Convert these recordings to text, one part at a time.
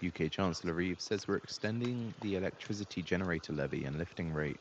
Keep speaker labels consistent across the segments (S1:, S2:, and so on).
S1: UK Chancellor Reeves says we're extending the electricity generator levy and lifting rate.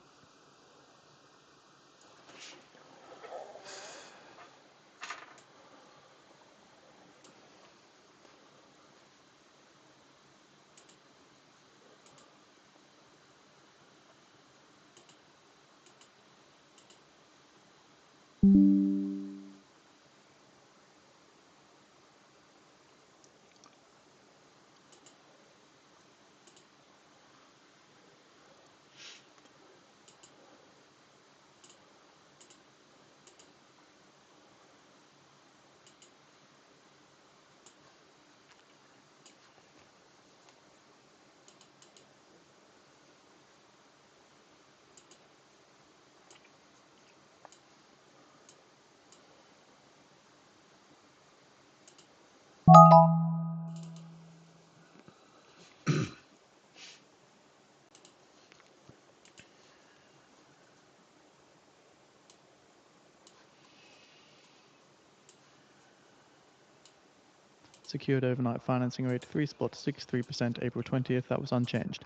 S2: Secured overnight financing rate 3.63% April 20th. That was unchanged.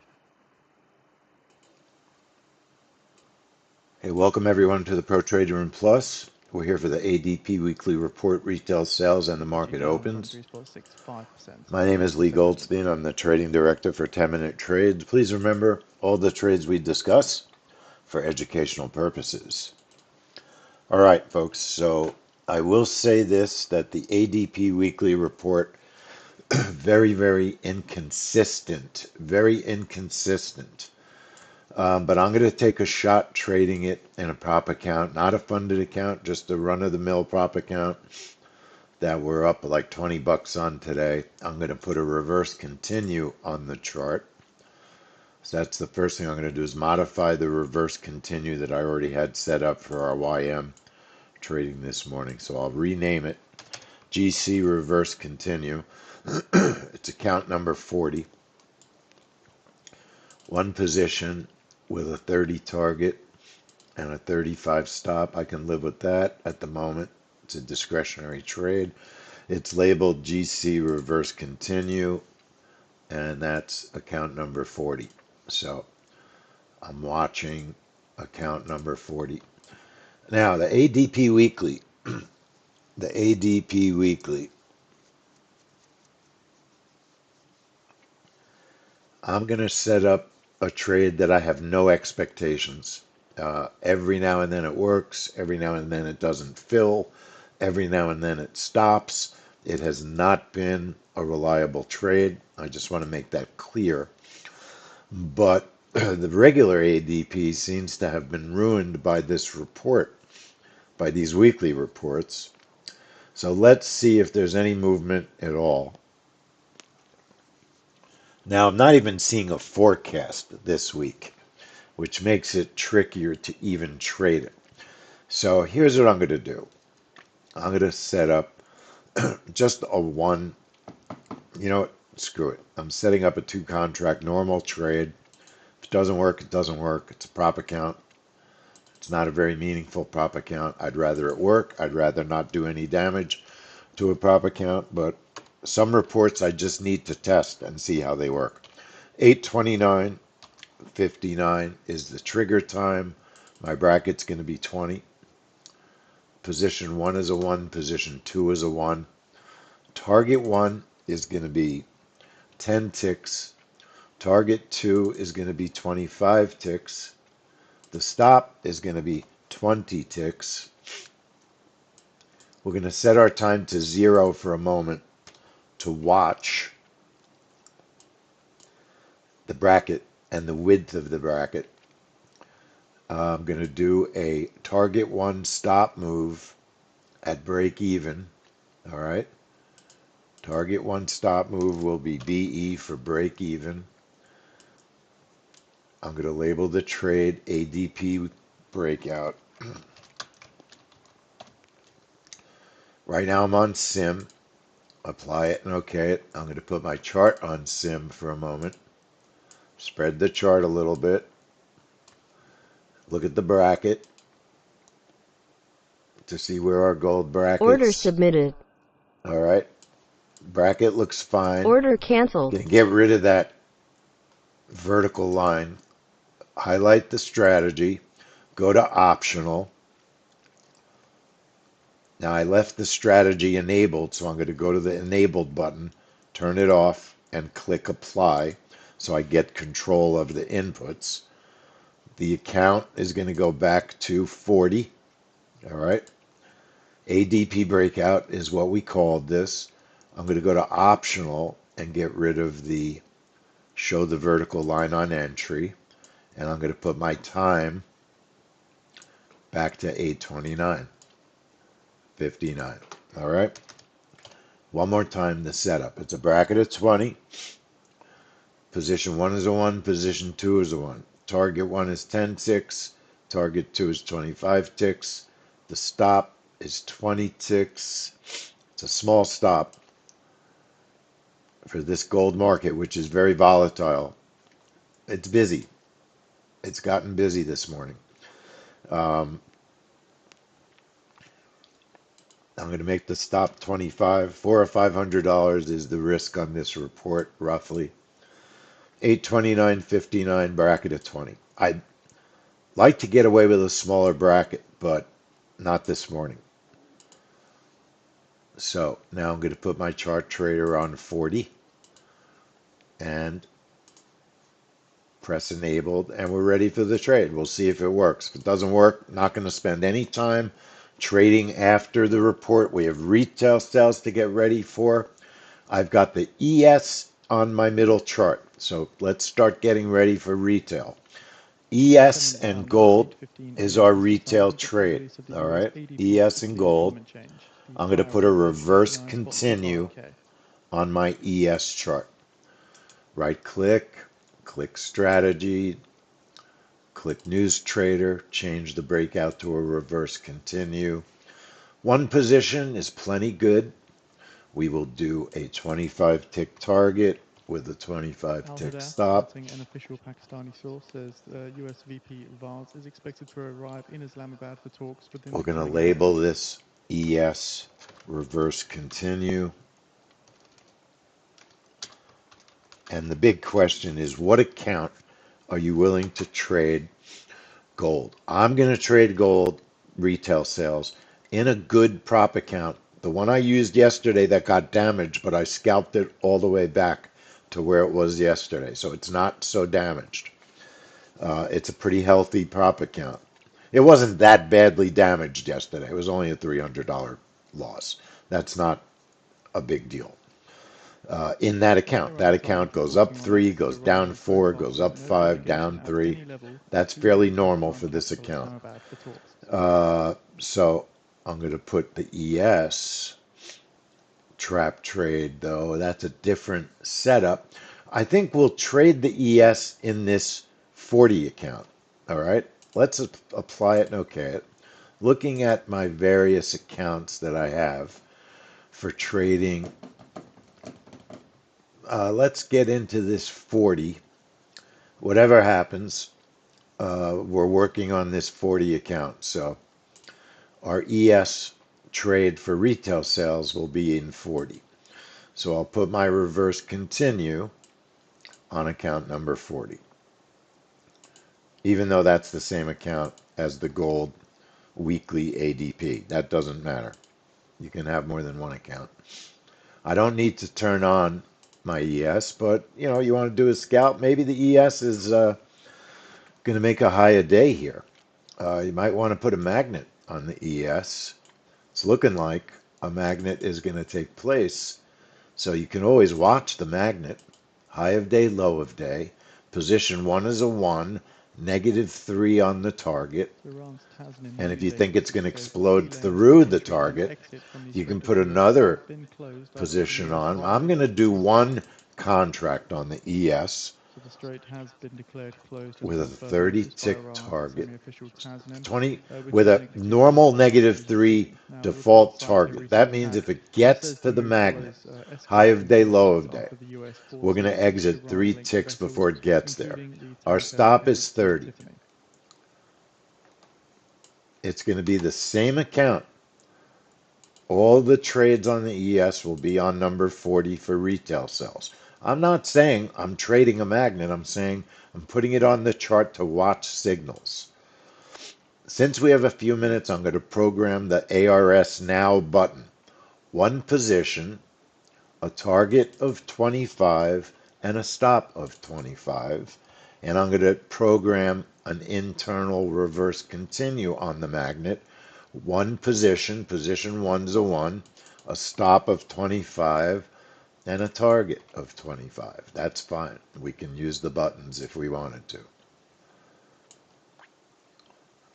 S3: Hey, welcome everyone to the Pro Trader Room Plus. We're here for the ADP weekly report, retail sales, and the market opens.
S2: 3.65%.
S3: My name is Lee Goldstein. I'm the trading director for 10-Minute Trades. Please remember all the trades we discuss for educational purposes. All right, folks. So I will say this, that the ADP weekly report, very, very inconsistent, very inconsistent. But I'm going to take a shot trading it in a prop account, not a funded account, just a run-of-the-mill prop account that we're up like 20 bucks on today. I'm going to put a reverse continue on the chart. So that's the first thing I'm going to do, is modify the reverse continue that I already had set up for our YM trading this morning. So I'll rename it GC reverse continue. It's account number 40. One position with a 30 target and a 35 stop. I can live with that at the moment. It's a discretionary trade. It's labeled GC reverse continue, and that's account number 40. So I'm watching account number 40. Now, the ADP weekly. The ADP weekly. I'm going to set up a trade that I have no expectations. Every now and then it works. Every now and then it doesn't fill. Every now and then it stops. It has not been a reliable trade. I just want to make that clear. But the regular ADP seems to have been ruined by this report, by these weekly reports. So let's see if there's any movement at all. Now, I'm not even seeing a forecast this week, which makes it trickier to even trade it. So here's what I'm going to do. I'm going to set up just a one. You know what? Screw it. I'm setting up a 2-contract normal trade. If it doesn't work, it doesn't work. It's a prop account. It's not a very meaningful prop account. I'd rather it work. I'd rather not do any damage to a prop account, but some reports I just need to test and see how they work. 8:29:59 is the trigger time. My bracket's going to be 20. Position 1 is a 1. Position 2 is a 1. Target 1 is going to be 10 ticks. Target 2 is going to be 25 ticks. The stop is going to be 20 ticks. We're going to set our time to 0 for a moment to watch the bracket and the width of the bracket. I'm going to do a target 1 stop move at break even. All right. Target 1 stop move will be BE for break even. I'm going to label the trade ADP breakout. Right now I'm on sim. Apply it and okay it. I'm going to put my chart on sim for a moment. Spread the chart a little bit. Look at the bracket to see where our gold brackets.
S4: Order submitted.
S3: All right. Bracket looks fine.
S4: Order canceled.
S3: Gonna get rid of that vertical line. Highlight the strategy. Go to optional. Now I left the strategy enabled, so I'm going to go to the enabled button, turn it off, and click apply so I get control of the inputs. The account is going to go back to 40. All right. ADP breakout is what we called this. I'm going to go to optional and get rid of the show the vertical line on entry. And I'm going to put my time back to 8:29:59. All right. One more time, the setup. It's a bracket of 20. Position 1 is a 1. Position 2 is a 1. Target 1 is 10 ticks. Target 2 is 25 ticks. The stop is 20 ticks. It's a small stop for this gold market, which is very volatile. It's busy. It's gotten busy this morning. I'm going to make the stop 25. $400 or $500 is the risk on this report, roughly. 8:29:59, bracket of 20. I'd like to get away with a smaller bracket, but not this morning. So now I'm going to put my chart trader on 40 and press enabled, and we're ready for the trade. We'll see if it works. If it doesn't work, not going to spend any time trading after the report. We have retail sales to get ready for. I've got the ES on my middle chart. So let's start getting ready for retail. ES and gold is our retail trade. All right. ES and gold. I'm going to put a reverse continue on my ES chart. Right click, click strategy, click news trader, change the breakout to a reverse continue. One position is plenty good. We will do a 25 tick target with a 25 tick stop.
S2: An official Pakistani source says US VP Vaz is expected to arrive in Islamabad for talks within
S3: We're going to label this ES reverse continue. And the big question is, what account are you willing to trade gold? I'm going to trade gold retail sales in a good prop account. The one I used yesterday that got damaged, but I scalped it all the way back to where it was yesterday. So it's not so damaged. It's a pretty healthy prop account. It wasn't that badly damaged yesterday. It was only a $300 loss. That's not a big deal. In that account goes up 3, goes down 4, goes up 5, down 3. That's fairly normal for this account. So I'm going to put the ES trap trade, though. That's a different setup. I think we'll trade the ES in this 40 account. All right. Let's apply it and OK it. Looking at my various accounts that I have for trading, let's get into this 40. Whatever happens, we're working on this 40 account. So our ES trade for retail sales will be in 40. So I'll put my reverse continue on account number 40. Even though that's the same account as the gold weekly ADP. That doesn't matter. You can have more than one account. I don't need to turn on my ES, but you know, you want to do a scalp, maybe the ES is going to make a high a day here. You might want to put a magnet on the ES. It's looking like a magnet is going to take place. So you can always watch the magnet. High of day, low of day. Position 1 is a 1, -3 on the target. And if you think it's going to explode through the target, you can put another position on. I'm going to do one contract on the ES with a 30 tick target, 20 with a normal -3 default target. That means if it gets to the magnet, high of day, low of day, we're going to exit 3 ticks before it gets there. Our stop is 30. It's going to be the same account All the trades on the ES will be on number 40 for retail sales. I'm not saying I'm trading a magnet. I'm saying I'm putting it on the chart to watch signals. Since we have a few minutes, I'm going to program the ARS Now button. One position, a target of 25, and a stop of 25. And I'm going to program an internal reverse continue on the magnet. One position, position one's a 1, a stop of 25, and a target of 25. That's fine. We can use the buttons if we wanted to.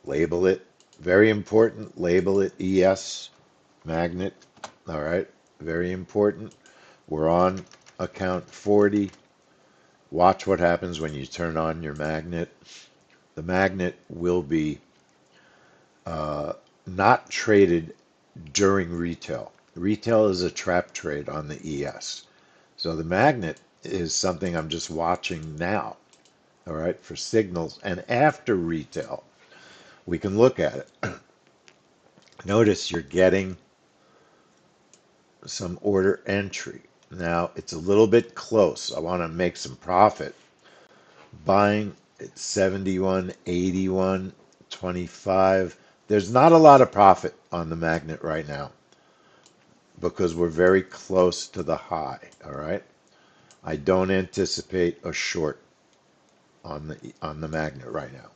S3: Label it. Very important. Label it ES magnet. All right. Very important. We're on account 40. Watch what happens when you turn on your magnet. The magnet will be uh, not traded during retail. Retail is a trap trade on the ES. So the magnet is something I'm just watching now, all right, for signals. And after retail, we can look at it. Notice you're getting some order entry. Now it's a little bit close. I want to make some profit. Buying at 71, 81, 25. There's not a lot of profit on the magnet right now because we're very close to the high, all right? I don't anticipate a short on the magnet right now.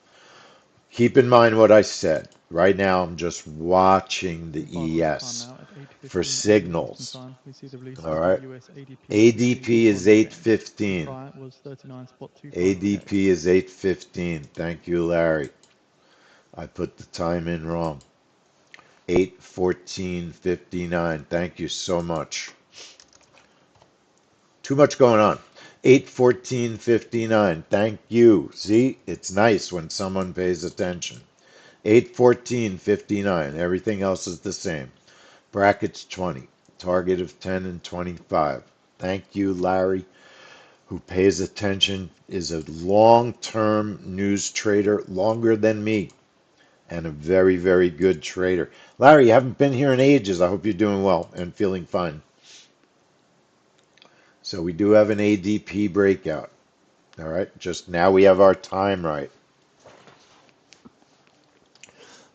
S3: Keep in mind what I said. Right now I'm just watching the
S2: Final time
S3: ES
S2: now at
S3: for
S2: 8:15 a.m. Eastern
S3: signals.
S2: Time. We see the release
S3: All
S2: of the
S3: right.
S2: US ADP weekly
S3: ADP is
S2: volume trend. The
S3: 815.
S2: prior was 39.25k.
S3: ADP is 815. Thank you, Larry. I put the time in wrong. 8:14:59. Thank you so much. Too much going on. 8:14:59. Thank you. See, it's nice when someone pays attention. 8:14:59. Everything else is the same. Brackets 20. Target of 10 and 25. Thank you, Larry, who pays attention, is a long-term news trader, longer than me, and a very, very good trader. Larry, you haven't been here in ages. I hope you're doing well and feeling fine. So we do have an ADP breakout. All right, just now we have our time right.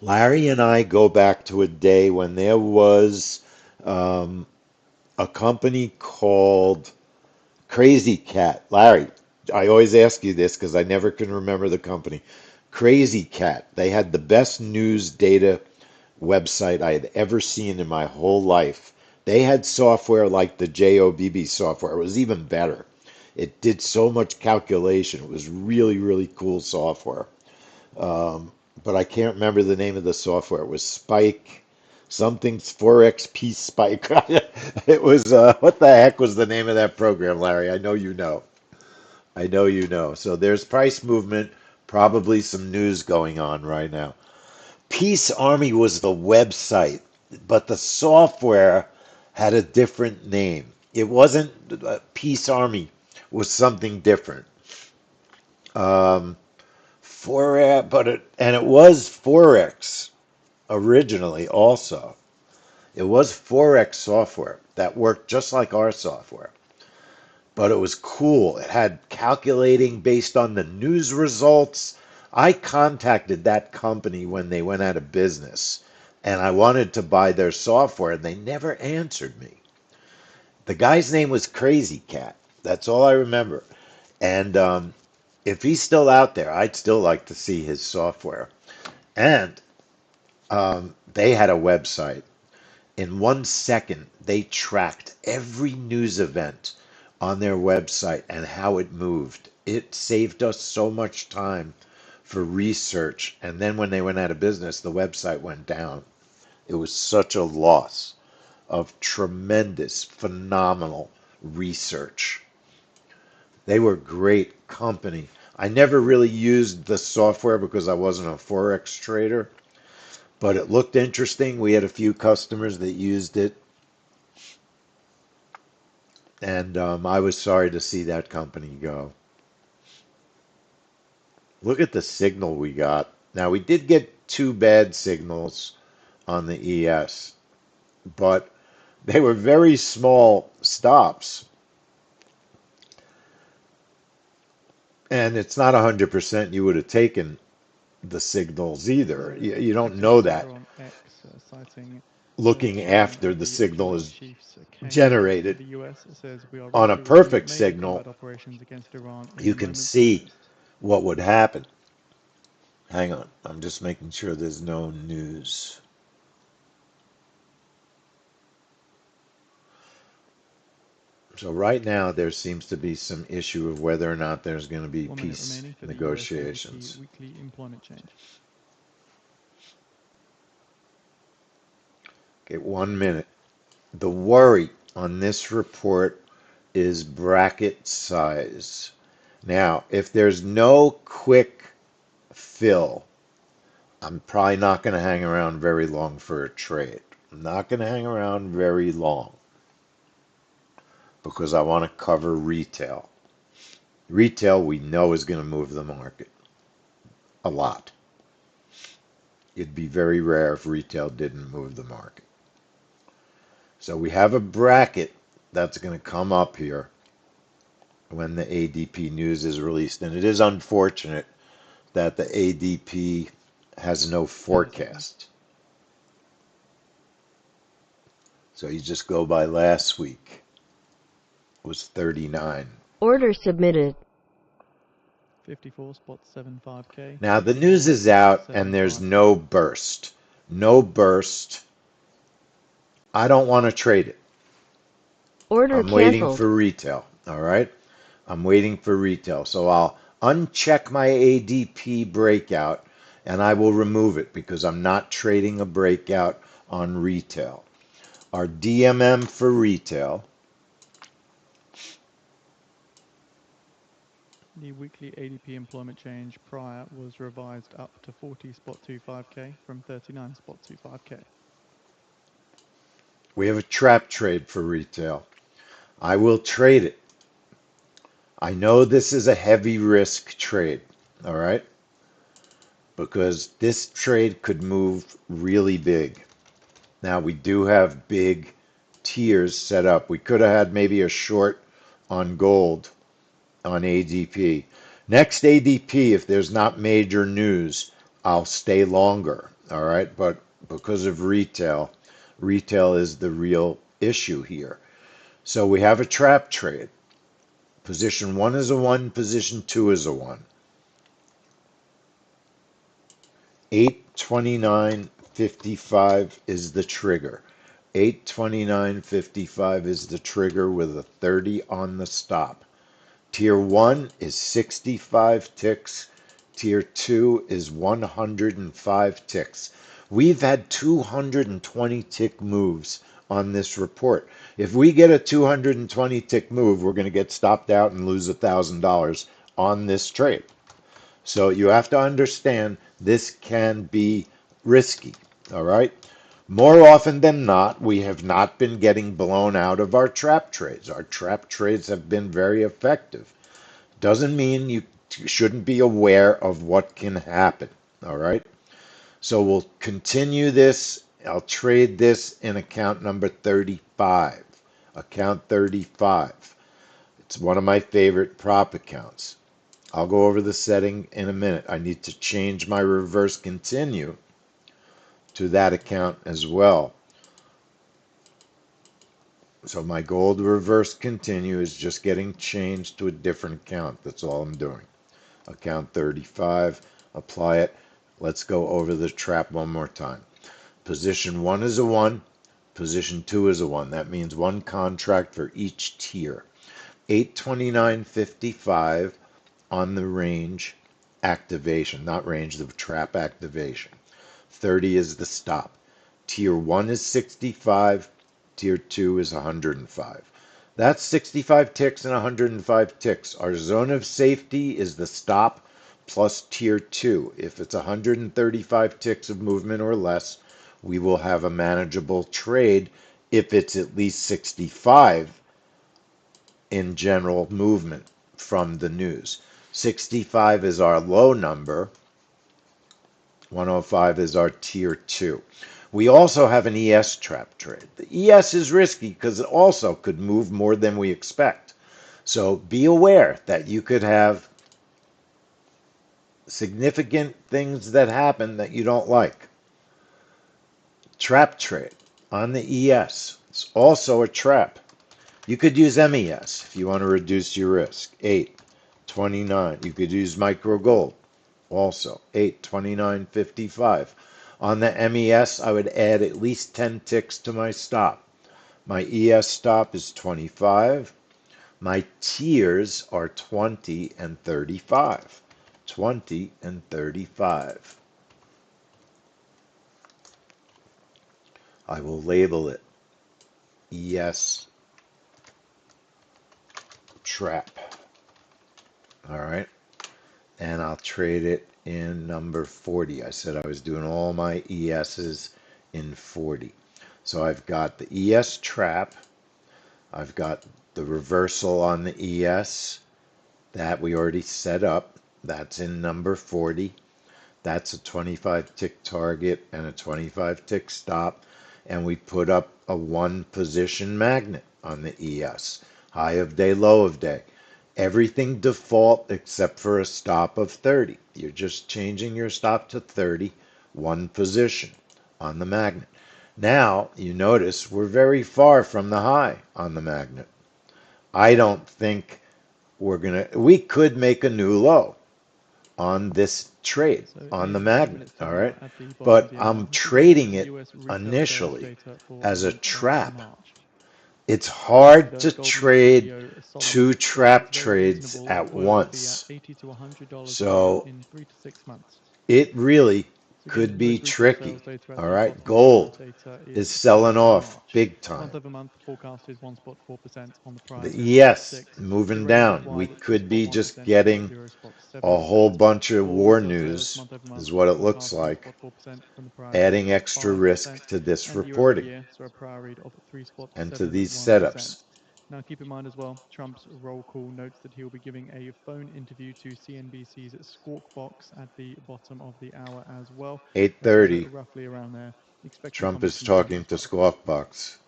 S3: Larry and I go back to a day when there was um, a company called Crazy Cat. Larry, I always ask you this because I never can remember the company. Crazy Cat. They had the best news data website I had ever seen in my whole life. They had software like the JOBB software. It was even better. It did so much calculation. It was really, really cool software. Um, but I can't remember the name of the software. It was Spike, something's 4XP Spike. It was, what the heck was the name of that program, Larry? I know you know. I know you know. So there's price movement, probably some news going on right now. Peace Army was the website, but the software had a different name. It wasn't Peace Army, it was something different. Um, and it was Forex originally also. It was Forex software that worked just like our software, but it was cool. It had calculating based on the news results. I contacted that company when they went out of business and I wanted to buy their software and they never answered me. The guy's name was Crazy Cat. That's all I remember. And if he's still out there, I'd still like to see his software. And they had a website. In 1 second, they tracked every news event on their website and how it moved. It saved us so much time for research. And then when they went out of business, the website went down. It was such a loss of tremendous, phenomenal research. They were great company. I never really used the software because I wasn't a Forex trader, but it looked interesting. We had a few customers that used it, and I was sorry to see that company go. Look at the signal we got. Now, we did get two bad signals on the ES. but they were very small stops. And it's not 100% you would have taken the signals either.
S2: The
S3: You don't
S2: active
S3: know
S2: trader
S3: that
S2: on X citing
S3: looking
S2: chairman
S3: after
S2: of
S3: the
S2: the
S3: signal
S2: joint
S3: is
S2: chiefs came in
S3: generated.
S2: the US says we are ready
S3: On a
S2: to resume
S3: perfect
S2: major
S3: signal,
S2: combat operations against Iran in a
S3: you can
S2: moment's
S3: see
S2: notice.
S3: what would happen. Hang on, I'm just making sure there's no news. So right now there seems to be some issue of whether or not there's going to be
S2: 1 minute
S3: peace
S2: remaining for the US ADP
S3: negotiations.
S2: weekly employment change.
S3: Okay, 1 minute. The worry on this report is bracket size. Now, if there's no quick fill, I'm probably not going to hang around very long for a trade. I'm not going to hang around very long because I want to cover retail. Retail, we know, is going to move the market a lot. It'd be very rare if retail didn't move the market. So we have a bracket that's going to come up here when the ADP news is released. And it is unfortunate that the ADP has no
S2: 30 seconds.
S3: forecast. So you just go by last week. It was 39.
S4: Order submitted.
S2: 54 spot 75K,
S3: Now the news
S2: 61
S3: is
S2: spot
S3: out and there's
S2: 75K.
S3: no burst. No burst. I don't want to trade it.
S4: Order
S3: I'm waiting
S4: canceled.
S3: for retail. All right. I'm waiting for retail. So I'll uncheck my ADP breakout and I will remove it because I'm not trading a breakout on retail. Our DMM for retail,
S2: The weekly ADP employment change prior was revised up to 40 spot 25K from 39 spot 25K.
S3: we have a trap trade for retail. I will trade it. I know this is a heavy risk trade, all right? Because this trade could move really big. Now, we do have big tiers set up. We could have had maybe a short on gold on ADP. Next ADP, if there's not major news, I'll stay longer, all right? But because of retail, retail is the real issue here. So we have a trap trade. Position 1 is a 1, position 2 is a 1. 829.55 is the trigger. 829.55 is the trigger with a 30 on the stop. Tier 1 is 65 ticks. Tier 2 is 105 ticks. We've had 220 tick moves on this report. If we get a 220 tick move, we're going to get stopped out and lose $1,000 on this trade. So you have to understand this can be risky. All right. More often than not, we have not been getting blown out of our trap trades. Our trap trades have been very effective. Doesn't mean you shouldn't be aware of what can happen. All right. So we'll continue this. I'll trade this in account number 35. Account 35. It's one of my favorite prop accounts. I'll go over the setting in a minute. I need to change my reverse continue to that account as well. So my gold reverse continue is just getting changed to a different account. That's all I'm doing. Account 35, apply it. Let's go over the trap one more time. Position 1 is a 1, position 2 is a 1. That means one contract for each tier. 829.55 on the range activation, not range, the trap activation. 30 is the stop. Tier 1 is 65, tier 2 is 105. That's 65 ticks and 105 ticks. Our zone of safety is the stop plus tier 2. If it's 135 ticks of movement or less, we will have a manageable trade if it's at least 65 in general movement from the news. 65 is our low number. 105 is our tier 2. We also have an ES trap trade. The ES is risky because it also could move more than we expect. So be aware that you could have significant things that happen that you don't like. Trap trade on the ES. It's also a trap. You could use MES if you want to reduce your risk. 829. You could use micro gold. Also 829.55. On the MES, I would add at least 10 ticks to my stop. My ES stop is 25. My tiers are 20 and 35. 20 and 35. I will label it ES trap. All right. And I'll trade it in number 40. I said I was doing all my ESs in 40. So I've got the ES trap. I've got the reversal on the ES that we already set up. That's in number 40. That's a 25 tick target and a 25 tick stop. And we put up a one position magnet on the ES. High of day, low of day. Everything default except for a stop of 30. You're just changing your stop to 30, one position on the magnet. Now, you notice we're very far from the high on the magnet. I don't think we could make a new low on this trade
S2: So
S3: on the
S2: in 10
S3: magnet,
S2: minutes
S3: all
S2: time
S3: right?
S2: at the bottom of
S3: But
S2: the hour,
S3: I'm
S2: looking at
S3: trading
S2: the
S3: it
S2: US retail sales
S3: initially
S2: data for the
S3: as a
S2: month of
S3: trap.
S2: March.
S3: It's
S2: According
S3: hard
S2: to
S3: to
S2: Goldman
S3: trade
S2: CEO
S3: two
S2: Solomon, says it's
S3: trap
S2: very
S3: trades
S2: reasonable that
S3: at
S2: oil will be at
S3: once.
S2: $80 to $100 oil
S3: So
S2: in 3 to 6 months.
S3: it really
S2: So again,
S3: could be
S2: US retail
S3: tricky.
S2: sales data at
S3: All
S2: the
S3: right.
S2: bottom of the hour
S3: Gold
S2: data
S3: is
S2: is
S3: selling
S2: for
S3: off
S2: March.
S3: big time.
S2: Month over month, the forecast is 1 spot 4% on the prior
S3: The
S2: zero spot
S3: ES
S2: 6. The
S3: moving
S2: range is
S3: down. We
S2: wide at 2
S3: could
S2: spot
S3: be
S2: 1%
S3: just
S2: to
S3: getting
S2: 0 spot
S3: a
S2: 7%.
S3: whole bunch of
S2: Gold
S3: war
S2: retail sales
S3: news,
S2: month over month
S3: is what it looks
S2: forecast 1
S3: like,
S2: spot 4% from the prior 0
S3: adding
S2: spot
S3: extra risk
S2: 5%,
S3: to this
S2: and year over
S3: reporting
S2: year, so a prior read of 3 spot
S3: and to these
S2: 71%.
S3: setups.
S2: Now, keep in mind as well, Trump's roll call notes that he will be giving a phone interview to CNBC's Squawk Box at the bottom of the hour as well. So
S3: 8:30,
S2: roughly around there, expecting
S3: Trump
S2: comments
S3: is
S2: from Trump
S3: talking
S2: as
S3: to
S2: well.
S3: Squawk Box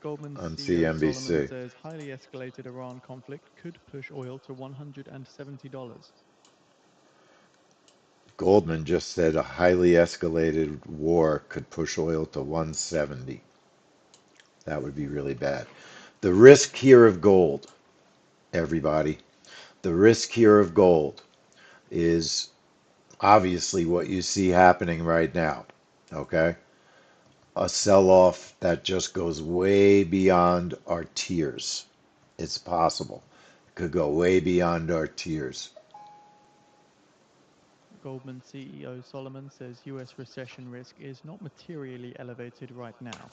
S2: Goldman
S3: on
S2: CEO Solomon
S3: CNBC.
S2: says highly escalated Iran conflict could push oil to $170.
S3: Goldman just said a highly escalated war could push oil to 170. That would be really bad. The risk here of gold, everybody, the risk here of gold is obviously what you see happening right now. Okay? A sell off that just goes way beyond our tiers. It's possible. It could go way beyond our tiers.
S2: Goldman CEO Solomon says US recession risk is not materially elevated right now.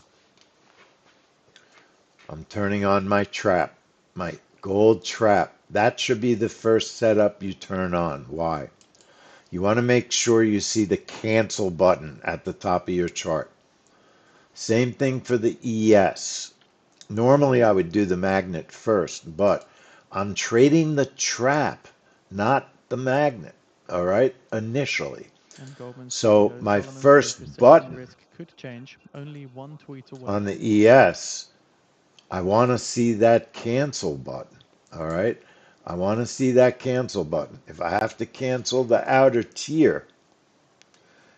S3: I'm turning on my trap, my gold trap. That should be the first setup you turn on. Why? You want to make sure you see the cancel button at the top of your chart. Same thing for the ES. Normally I would do the magnet first, but I'm trading the trap, not the magnet. All right, initially.
S2: And Goldman
S3: So
S2: CEO
S3: my
S2: Solomon says
S3: first
S2: recession
S3: button
S2: risk could change, only one tweet
S3: on
S2: away.
S3: the ES, I want to see that cancel button. All right. I want to see that cancel button. If I have to cancel the outer tier,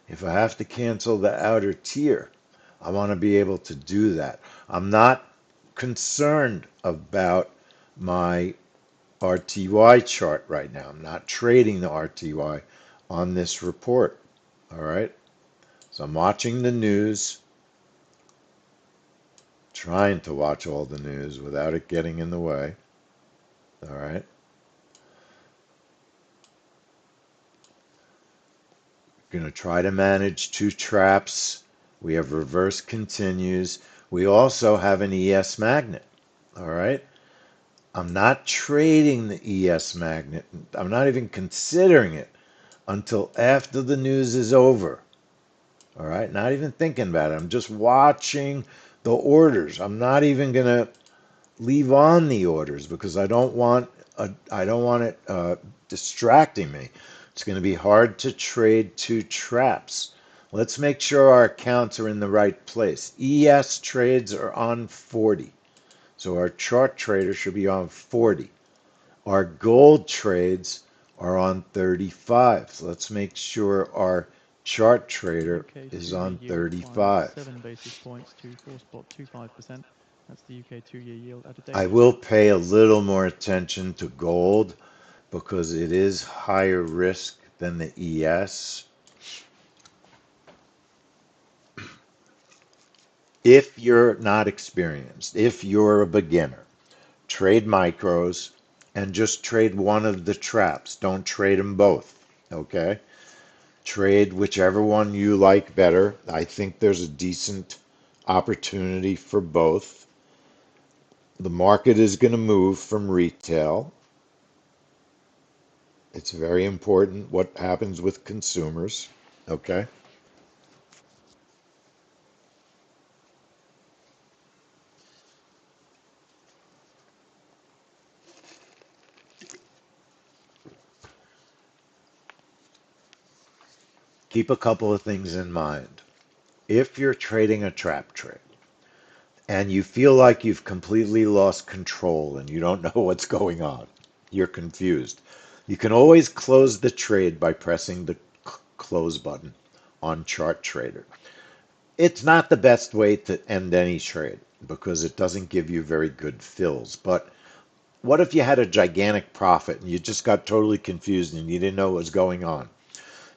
S3: if I have to cancel the outer tier, I want to be able to do that. I'm not concerned about my RTY chart right now. I'm not trading the RTY on this report. All right. So I'm watching the news, trying to watch all the news without it getting in the way. All right. Going to try to manage two traps. We have reverse continues. We also have an ES magnet. All right. I'm not trading the ES magnet. I'm not even considering it until after the news is over. All right. Not even thinking about it. I'm just watching the orders. I'm not even going to leave on the orders because I don't want it distracting me. It's going to be hard to trade two traps. Let's make sure our accounts are in the right place. ES trades are on 40. So our chart trader should be on 40. Our gold trades are on 35. So let's make sure our chart trader
S2: UK
S3: is
S2: two-year
S3: on
S2: yield climbed
S3: 35.
S2: 7 basis points to 4.25%. That's the UK two-year yield at a
S3: I
S2: daily.
S3: will pay a little more attention to gold because it is higher risk than the ES. If you're not experienced, if you're a beginner, trade micros and just trade one of the traps. Don't trade them both. Okay? Trade whichever one you like better. I think there's a decent opportunity for both. The market is going to move from retail. It's very important what happens with consumers. Okay? Keep a couple of things in mind. If you're trading a trap trade and you feel like you've completely lost control and you don't know what's going on, you're confused, you can always close the trade by pressing the close button on Chart Trader. It's not the best way to end any trade because it doesn't give you very good fills. But what if you had a gigantic profit and you just got totally confused and you didn't know what was going on?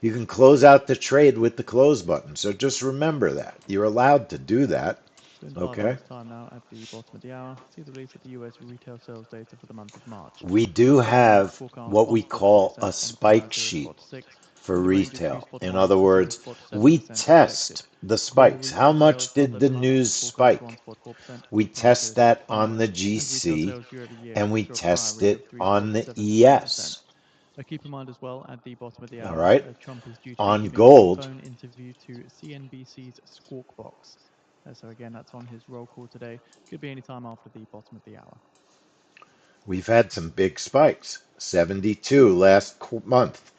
S3: You can close out the trade with the close button. So just remember that. You're allowed to do that.
S2: So in 5
S3: Okay?
S2: hours' time now, at the bottom of the hour, see the release of the US retail sales data for the month of March.
S3: We do
S2: Fed funds
S3: have
S2: forecast
S3: what we
S2: 1.4%
S3: call a
S2: on
S3: spike
S2: February
S3: sheet
S2: spot 6,
S3: for
S2: with a range of 2
S3: retail.
S2: spot
S3: In
S2: 1
S3: other
S2: and 2
S3: words,
S2: spot 7%
S3: we
S2: expected.
S3: test the
S2: Global
S3: spikes. How
S2: retail
S3: much
S2: sales for
S3: did
S2: the
S3: the
S2: month
S3: news
S2: forecast
S3: spike?
S2: 1.4%,
S3: We
S2: with prior
S3: test
S2: periods much
S3: that on
S2: higher,
S3: the
S2: and retail
S3: GC
S2: sales year over year
S3: and we
S2: to a prior
S3: test
S2: read of
S3: it on the
S2: 3.7%.
S3: ES.
S2: Keep in mind as well, at the bottom of the
S3: All
S2: hour,
S3: right.
S2: Trump is due to be
S3: On
S2: giving a
S3: gold,
S2: phone interview to CNBC's Squawk Box. So again, that's on his roll call today. Could be any time after the bottom of the hour.
S3: we've had some big spikes. 72 last month,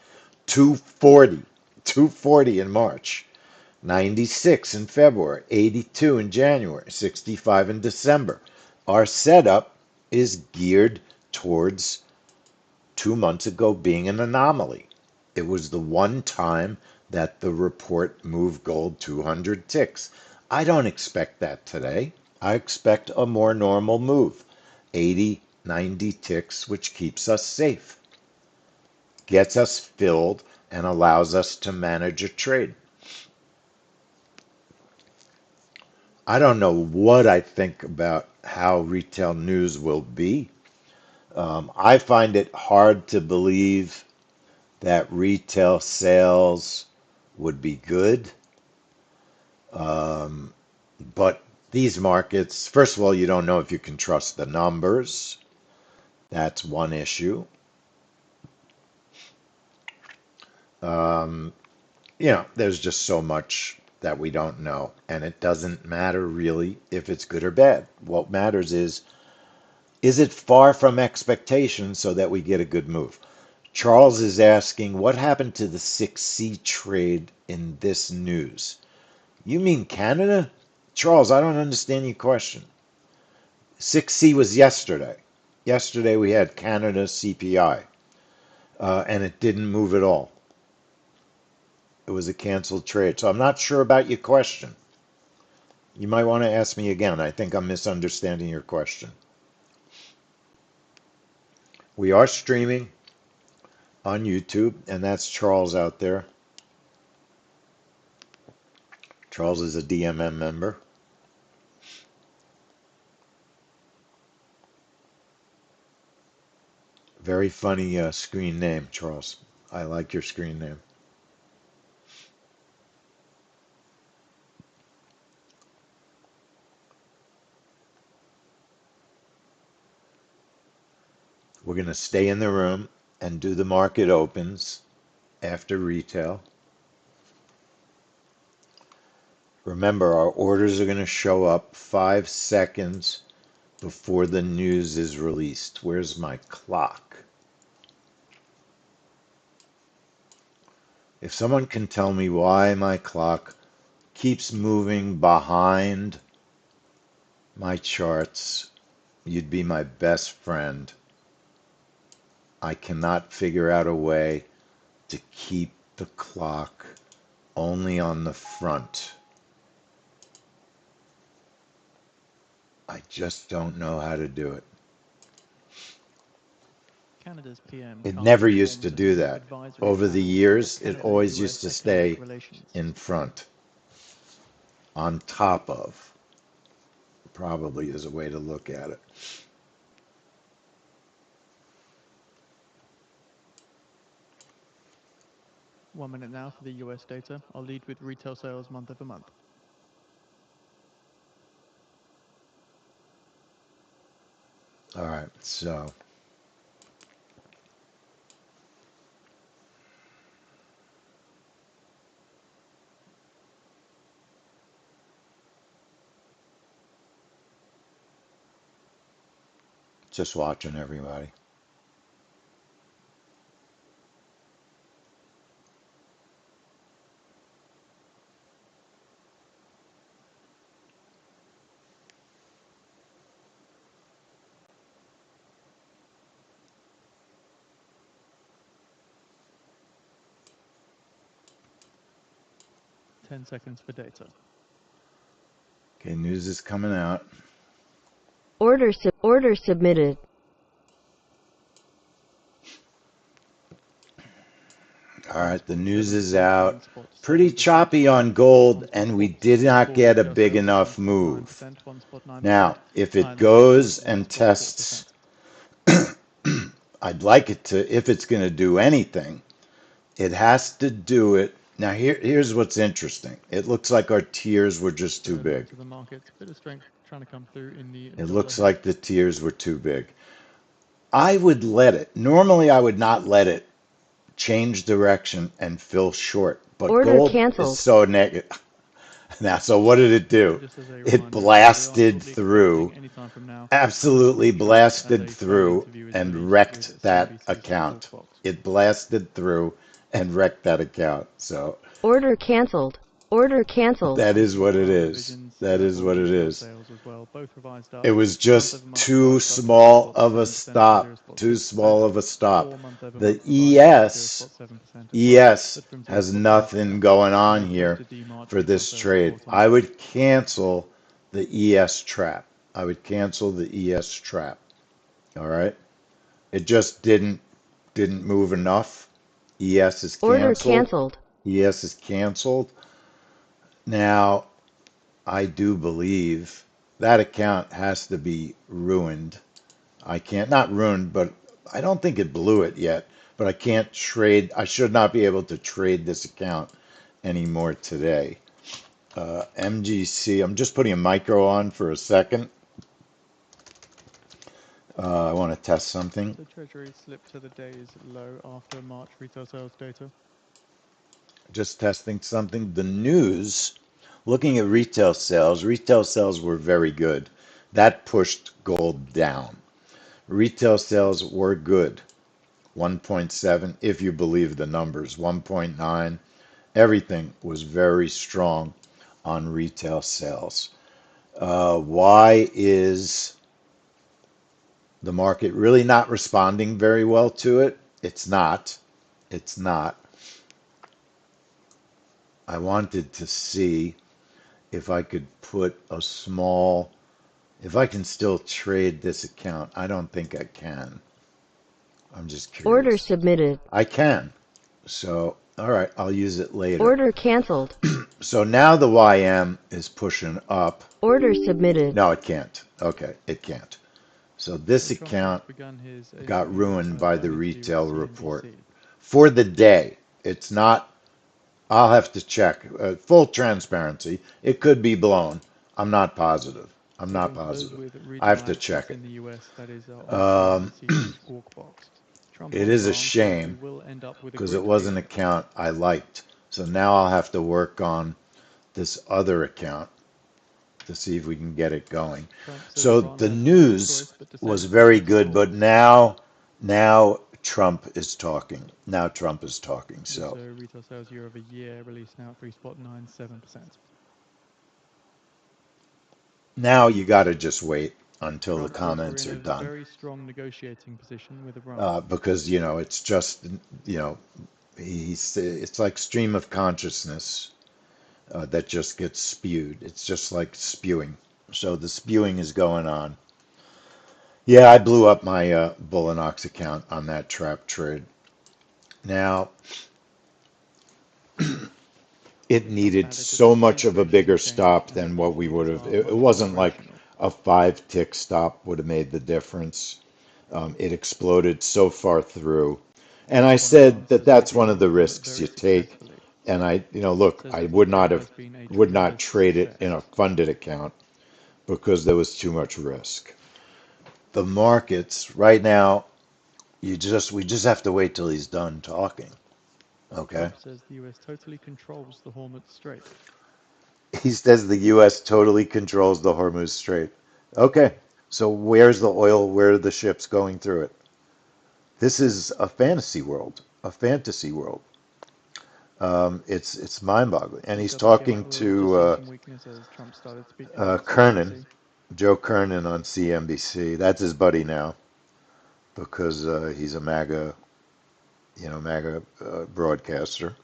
S3: 240, 240 in March, 96 in February, 82 in January, 65 in December. Our setup is geared towards 2 months ago being an anomaly. It was the one time that the report moved gold 200 ticks. I don't expect that today. I expect a more normal move, 80, 90 ticks, which keeps us safe, gets us filled, and allows us to manage a trade. I don't know what I think about how retail news will be. I find it hard to believe that retail sales would be good. Um, but these markets, first of all, you don't know if you can trust the numbers. That's one issue. Um, there's just so much that we don't know, and it doesn't matter really if it's good or bad. What matters is it far from expectations so that we get a good move? Charles is asking, what happened to the 6C trade in this news? You mean Canada? Charles, I don't understand your question. 6C was yesterday. Yesterday we had Canada CPI, and it didn't move at all. It was a canceled trade. So I'm not sure about your question. You might want to ask me again. I think I'm misunderstanding your question. We are streaming on YouTube, and that's Charles out there. Charles is a DMM member. Very funny screen name, Charles. I like your screen name. We're going to stay in the room and do the market opens after retail. Remember, our orders are going to show up 5 seconds before the news is released. Where's my clock? If someone can tell me why my clock keeps moving behind my charts, you'd be my best friend. I cannot figure out a way to keep the clock only on the front. I just don't know how to do it.
S2: Canada's PM
S3: It
S2: Carney
S3: never used to
S2: forms a
S3: do
S2: new
S3: that.
S2: advisory
S3: Over the
S2: panel
S3: years,
S2: for
S3: it always used
S2: Canada-US
S3: to
S2: economic
S3: stay
S2: relations.
S3: in front, on top of, probably is a way to look at it.
S2: One minute now for the US data. I'll lead with retail sales month over month.
S3: All right, so just watching everybody.
S2: Ten seconds for data.
S3: Okay, news is coming out.
S4: Order submitted.
S3: All right, the news
S2: 1.7
S3: is
S2: spot
S3: out.
S2: 9 spot
S3: Pretty
S2: 7%.
S3: choppy on
S2: Trump
S3: gold,
S2: 1 spot
S3: and we
S2: 4%
S3: did
S2: for
S3: not
S2: core
S3: get a
S2: retail
S3: big
S2: sales,
S3: enough
S2: 1 spot
S3: move.
S2: 9%, 1 spot 9%.
S3: Now, if it
S2: Iron ore futures
S3: goes
S2: 1
S3: and
S2: spot 4%.
S3: tests, I'd like it to, if it's going to do anything, it has to do it. Now, here's what's interesting. It looks like our tiers were just too
S2: Early
S3: big.
S2: into the markets, bit of strength trying to come through in the
S3: It
S2: dollar
S3: looks
S2: here.
S3: like the tiers were too big. I would let it. Normally, I would not let it change direction and fill short, but
S4: Order
S3: gold is
S4: canceled.
S3: so negative. Now, so what did it do?
S2: And just as a
S3: It
S2: reminder as well, we are
S3: blasted
S2: shortly expecting
S3: through,
S2: any time from now
S3: absolutely
S2: Trump as
S3: blasted
S2: a phone
S3: through,
S2: interview is
S3: and
S2: released with
S3: wrecked that
S2: CNBC's Squawk
S3: account.
S2: Box.
S3: It blasted through and wrecked that account. So
S4: Order canceled. Order canceled.
S3: that is what
S2: There
S3: it
S2: are
S3: is.
S2: revisions
S3: That is
S2: for
S3: what it
S2: retail
S3: is.
S2: sales as well, both revised up.
S3: It was
S2: Month over
S3: just
S2: month
S3: too
S2: revised up 0
S3: small
S2: spot
S3: of a
S2: 7% from 0
S3: stop.
S2: spot
S3: Too
S2: 6%.
S3: small of a stop.
S2: 4 month over
S3: The
S2: month revised up 0
S3: ES
S2: spot 7% as well,
S3: ES
S2: but from 0
S3: has
S2: spot 5%.
S3: nothing going
S2: And
S3: on
S2: then close
S3: here
S2: to D March
S3: for
S2: retail
S3: this
S2: sales
S3: trade.
S2: report on
S3: I
S2: Monday.
S3: would cancel the ES trap. I would cancel the ES trap. All right. It just didn't move enough. ES is
S4: Order
S3: canceled.
S4: canceled.
S3: ES is canceled. Now, I do believe that account has to be ruined. I can't, not ruined, but I don't think it blew it yet. But I can't trade, I should not be able to trade this account anymore today. MGC, I'm just putting a micro on for a second. I want to test something.
S2: So Treasury slipped to the day's low after March retail sales data.
S3: Just testing something. The news, looking at retail sales were very good. That pushed gold down. Retail sales were good. 1.7, if you believe the numbers, 1.9. Everything was very strong on retail sales. Why is the market really not responding very well to it? It's not. It's not. I wanted to see if I could put a small, if I can still trade this account. I don't think I can. I'm just
S4: Order
S3: curious.
S4: submitted.
S3: I can. So, all right, I'll use it later.
S4: Order canceled.
S3: So now the YM is pushing up.
S4: Order submitted.
S3: No, it can't. Okay, it can't. So this
S2: So Trump has
S3: account
S2: begun his
S3: got
S2: ADP
S3: ruined by the
S2: phone interview with
S3: retail report
S2: CNBC.
S3: for the day. It's not, I'll have to check. Full transparency. It could be blown. I'm not positive. I'm
S2: We're
S3: not
S2: going to close
S3: positive.
S2: with
S3: I have
S2: regional
S3: to
S2: access
S3: check it.
S2: in the US that is on
S3: Um,
S2: CNBC's Squawk Box. Trump
S3: it
S2: on
S3: is a
S2: France says we
S3: shame
S2: will end up with a
S3: because it
S2: great
S3: was an
S2: deal.
S3: account I liked. So now I'll have to work on this other account to see if we can get it going.
S2: Trump says
S3: So
S2: Iran
S3: the
S2: has no
S3: news
S2: choice but to
S3: was
S2: send
S3: very
S2: troops
S3: good,
S2: north.
S3: but now Trump is talking. Now Trump is talking. So
S2: Also, retail sales year over year released now at 3.97%.
S3: now you got to just wait until the
S2: Trump says we're
S3: comments
S2: in
S3: are
S2: a
S3: done.
S2: very strong negotiating position with Iran.
S3: Because, it's just, it's like stream of consciousness that just gets spewed. It's just like spewing. So the spewing is going on. Yeah, I blew up my Bullinox account on that trap trade. Now, it
S2: Trump
S3: needed
S2: added that
S3: so
S2: this
S3: much of a
S2: situation
S3: bigger
S2: has changed
S3: stop
S2: and that
S3: than what we would
S2: indicators
S3: have.
S2: are
S3: It
S2: much more
S3: wasn't like
S2: rational.
S3: a 5 tick stop would have made the difference. It exploded so far through. And I
S2: Trump on Iran
S3: said that
S2: says
S3: that's
S2: maybe
S3: one
S2: it
S3: of
S2: will
S3: the
S2: have done it
S3: risks
S2: very
S3: you take.
S2: successfully.
S3: And look,
S2: Says
S3: I
S2: that the
S3: would not
S2: trade
S3: have
S2: has been a
S3: would not
S2: tremendous
S3: trade it in
S2: success.
S3: a funded account because there was too much risk. The markets right now, we just have to wait till he's done talking. Okay?
S2: Trump says the US totally controls the Hormuz Strait.
S3: He says the US totally controls the Hormuz Strait. Okay. So where's the oil? Where are the ships going through it? This is a fantasy world. A fantasy world. It's mind-boggling. And he's talking
S2: WTI oil just
S3: to
S2: saw some weakness as Trump started speaking on
S3: Kernan,
S2: CNBC.
S3: Joe Kernan on CNBC. That's his buddy now because he's a MAGA broadcaster.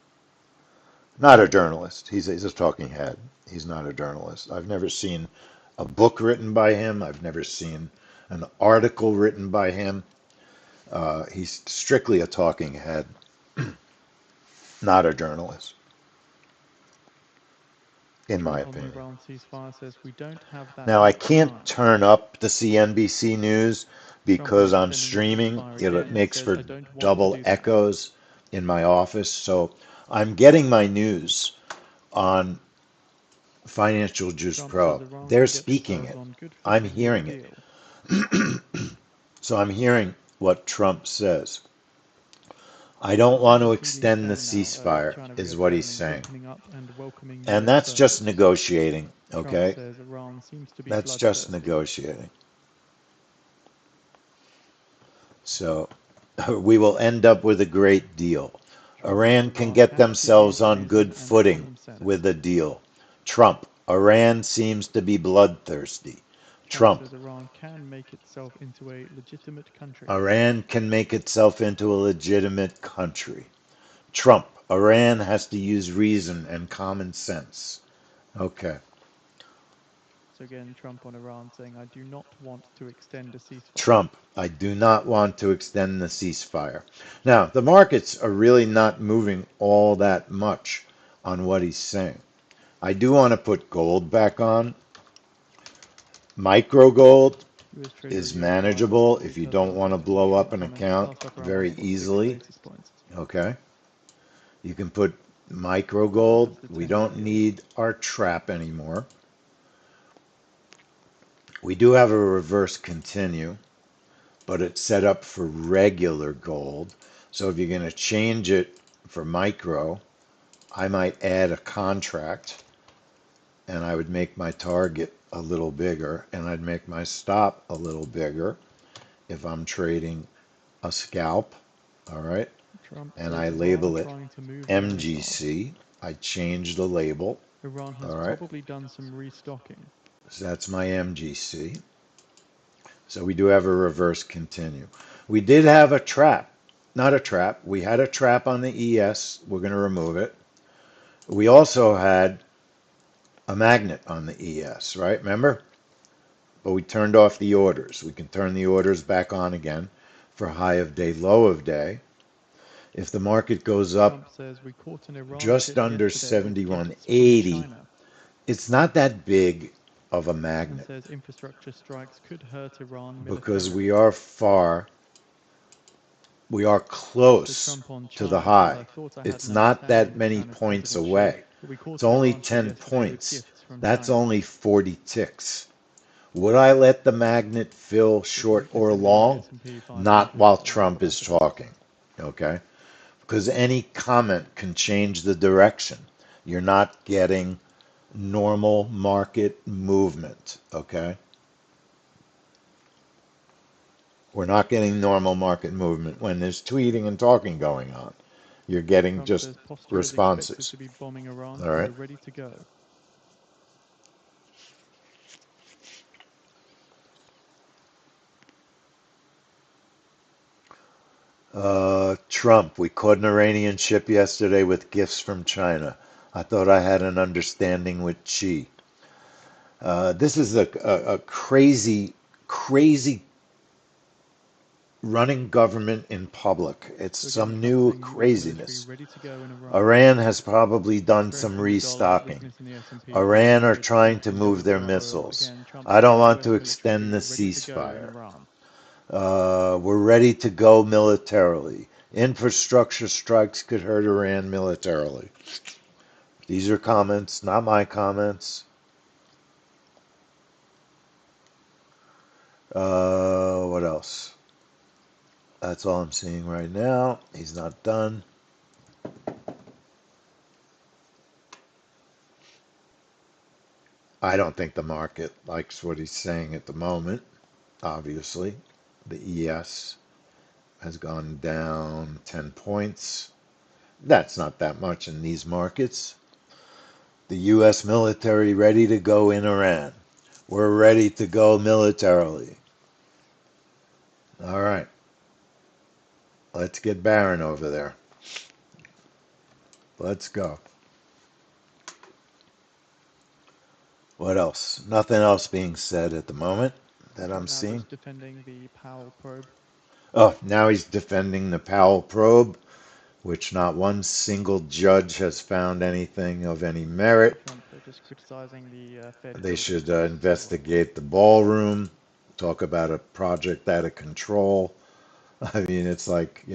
S3: Not a journalist. He's a talking head. He's not a journalist. I've never seen a book written by him. I've never seen an article written by him. He's strictly a talking head, not a journalist, in my
S2: Trump on the
S3: opinion.
S2: Iran ceasefire says we don't have that
S3: Now, I
S2: much
S3: can't
S2: time.
S3: turn up the CNBC news
S2: Trump on
S3: because I'm
S2: extending the
S3: streaming.
S2: ceasefire
S3: It
S2: again
S3: makes
S2: says
S3: for
S2: I don't want to
S3: double
S2: do that.
S3: echoes in my office. So I'm getting my news on Financial Juice
S2: Trump says
S3: Pro.
S2: Iran
S3: They're
S2: can get
S3: speaking
S2: themselves
S3: it.
S2: on good
S3: I'm
S2: footing with a
S3: hearing it.
S2: deal.
S3: So I'm hearing what Trump says. I don't
S2: What's
S3: want to
S2: interestingly
S3: extend the
S2: saying now,
S3: ceasefire,
S2: China
S3: is what he's
S2: reopening,
S3: saying.
S2: opening up and welcoming
S3: And
S2: US
S3: that's just
S2: firms.
S3: negotiating,
S2: Trump
S3: okay?
S2: says Iran seems to be
S3: That's just
S2: bloodthirsty.
S3: negotiating. So we will end up with a great deal.
S2: Trump says
S3: Iran can
S2: Iran
S3: get
S2: can see
S3: themselves
S2: the
S3: on
S2: reason
S3: good
S2: and
S3: footing
S2: common sense.
S3: with a deal. Trump, Iran seems to be bloodthirsty.
S2: Trump
S3: Trump,
S2: says Iran can make itself into a legitimate country.
S3: Iran can make itself into a legitimate country. Trump, Iran has to use reason and common sense. Okay.
S2: So again, Trump on Iran saying, I do not want to extend a ceasefire.
S3: Trump, I do not want to extend the ceasefire. Now, the markets are really not moving all that much on what he's saying. I do want to put gold back on. Micro gold
S2: US Treasury
S3: is
S2: yields rise as
S3: manageable if you
S2: retail
S3: don't
S2: sales
S3: want to
S2: data from
S3: blow up
S2: Trump
S3: an
S2: comments
S3: account
S2: start up around
S3: very
S2: 0.6
S3: easily.
S2: basis points.
S3: Okay. You can put micro
S2: That's
S3: gold.
S2: the
S3: We
S2: 10-year
S3: don't
S2: yield.
S3: need our trap anymore. We do have a reverse continue, but it's set up for regular gold. So if you're going to change it for micro, I might add a contract and I would make my target a little bigger and I'd make my stop a little bigger if I'm trading a scalp. All right.
S2: Trump
S3: And
S2: says
S3: I
S2: Iran
S3: label it
S2: trying to move very fast.
S3: MGC. I change the label.
S2: Iran has
S3: All right.
S2: probably done some restocking.
S3: So that's my MGC. So we do have a reverse continue. We did have a trap. Not a trap. We had a trap on the ES. We're going to remove it. We also had a magnet on the ES, right? Remember? But we turned off the orders. We can turn the orders back on again for high of day, low of day. If the market goes up
S2: Trump says we caught an Iran
S3: just
S2: ship
S3: under
S2: yesterday with gifts from
S3: 71.80,
S2: China
S3: it's not that big of a
S2: and
S3: magnet
S2: says infrastructure strikes could hurt Iran
S3: because
S2: militarily.
S3: we are
S2: So
S3: close
S2: Trump on
S3: to the
S2: China says I
S3: high.
S2: thought I had
S3: It's
S2: an
S3: not
S2: understanding
S3: that
S2: with
S3: many
S2: China's
S3: points
S2: President Xi,
S3: away.
S2: but we
S3: It's
S2: caught an
S3: only
S2: Iran ship
S3: 10
S2: yesterday with
S3: points.
S2: gifts from
S3: That's
S2: China.
S3: only 40 ticks. Would I let the magnet fill
S2: So the
S3: short
S2: weakness
S3: or
S2: in the
S3: long?
S2: S&P
S3: Not
S2: 500
S3: while
S2: on the
S3: Trump
S2: back
S3: is
S2: of that.
S3: talking. Okay? Because any comment can change the direction. You're not getting normal market movement. Okay? We're not getting normal market movement when there's tweeting and talking going on. You're getting
S2: Trump
S3: just
S2: says posture is expected
S3: responses.
S2: to be bombing Iran.
S3: All
S2: We
S3: right.
S2: are ready to go.
S3: Trump, we caught an Iranian ship yesterday with gifts from China. I thought I had an understanding with Xi. This is a crazy, crazy running government in public. It's
S2: So again,
S3: some
S2: Trump
S3: new
S2: saying U.S. military
S3: craziness.
S2: ready to go in Iran.
S3: Iran has probably done some
S2: Strength in the dollar,
S3: restocking.
S2: weakness in the S&P,
S3: Iran
S2: continued
S3: are
S2: risk of
S3: trying to
S2: weakening
S3: move their
S2: WTI oil.
S3: missiles.
S2: Again, Trump
S3: I don't
S2: saying
S3: want
S2: U.S.
S3: to
S2: military
S3: extend the
S2: is ready to go in
S3: ceasefire.
S2: Iran.
S3: We're ready to go militarily. Infrastructure strikes could hurt Iran militarily. These are comments, not my comments. What else? That's all I'm seeing right now. He's not done. I don't think the market likes what he's saying at the moment, obviously. The ES has gone down 10 points. That's not that much in these markets. The U.S. military ready to go in Iran. We're ready to go militarily. All right. Let's get Barron over there. Let's go. What else? Nothing else being said at the moment that I'm
S2: Trump now
S3: seeing.
S2: just defending the Powell probe.
S3: Oh, now he's defending the Powell probe, which not one single judge has found anything of any merit.
S2: Trump just criticizing the Fed
S3: They should
S2: filibusters as well.
S3: investigate the ballroom, talk about a project out of control. I mean, it's like,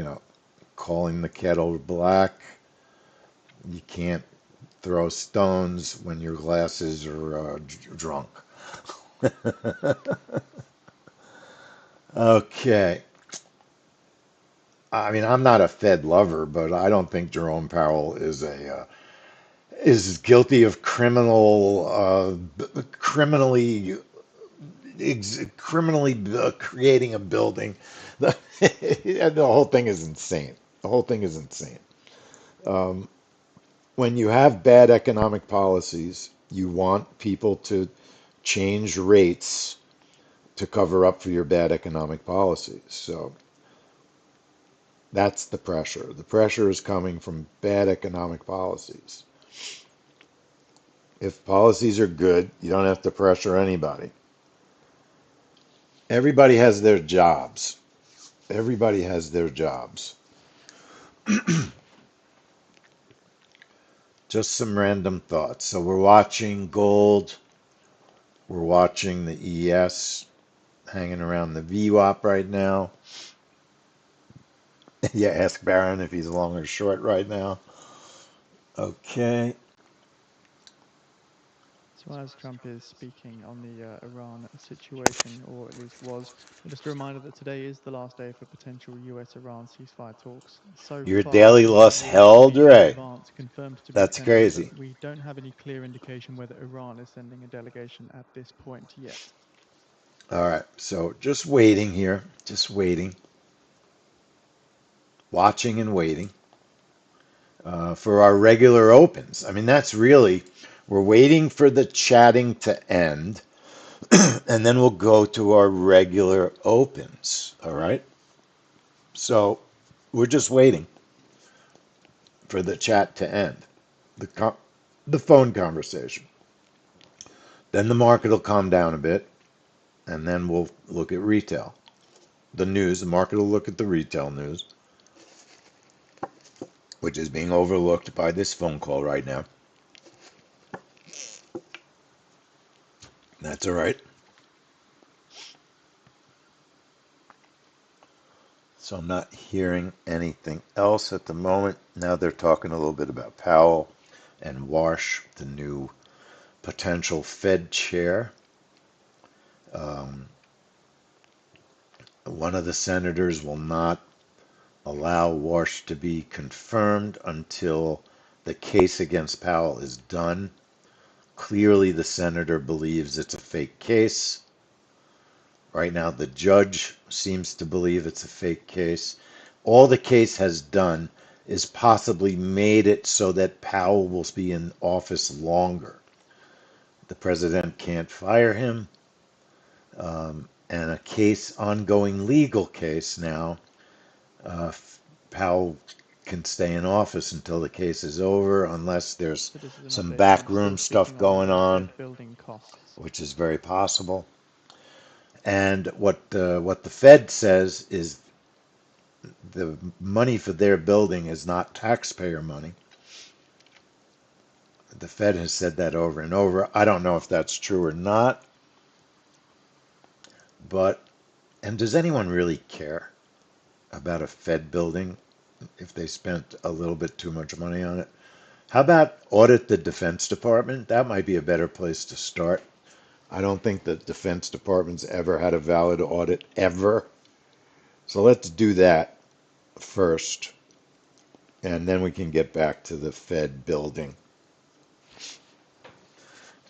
S3: calling the kettle black. You can't throw stones when your glasses are drunk. Okay. I mean, I'm not a Fed lover, but I don't think Jerome Powell is guilty of criminally creating a building. The whole thing is insane. The whole thing is insane. Um, when you have bad economic policies, you want people to change rates to cover up for your bad economic policies. So that's the pressure. The pressure is coming from bad economic policies. If policies are good, you don't have to pressure anybody. Everybody has their jobs. Everybody has their jobs. Just some random thoughts. So we're watching gold. We're watching the ES hanging around the VWAP right now. Yeah, ask Barron if he's long or short right now. Okay.
S2: So as Trump is speaking on the Iran situation, or at least was, just a reminder that today is the last day for potential US-Iran ceasefire talks. So
S3: Your
S2: far,
S3: daily
S2: we have
S3: loss
S2: leaders of
S3: held,
S2: the
S3: Ray.
S2: Levant confirmed to be
S3: That's
S2: attending, but
S3: crazy.
S2: we don't have any clear indication whether Iran is sending a delegation at this point yet.
S3: All right. So just waiting here. Just waiting. Watching and waiting for our regular opens. I mean, that's really, we're waiting for the chatting to end, and then we'll go to our regular opens. All right. So we're just waiting for the chat to end, the phone conversation. Then the market will calm down a bit, and then we'll look at retail, the news. The market will look at the retail news, which is being overlooked by this phone call right now. That's all right. So I'm not hearing anything else at the moment. Now they're talking a little bit about Powell and Warsh, the new potential Fed chair. Um, One of the senators will not allow Warsh to be confirmed until the case against Powell is done. Clearly, the senator believes it's a fake case, Right now, the judge seems to believe it's a fake case. All the case has done is possibly made it so that Powell will be in office longer. The president can't fire him, and a ongoing legal case now, uh, Powell can stay in office until the case is over, unless there's
S2: So this is an
S3: some
S2: update. Trump
S3: backroom
S2: still
S3: stuff
S2: speaking on
S3: going on,
S2: Fed building costs.
S3: which is very possible. And what the Fed says is the money for their building is not taxpayer money. The Fed has said that over and over. I don't know if that's true or not, but, and does anyone really care about a Fed building if they spent a little bit too much money on it? How about audit the Defense Department? That might be a better place to start. I don't think the Defense Department's ever had a valid audit, ever. So let's do that first, and then we can get back to the Fed building.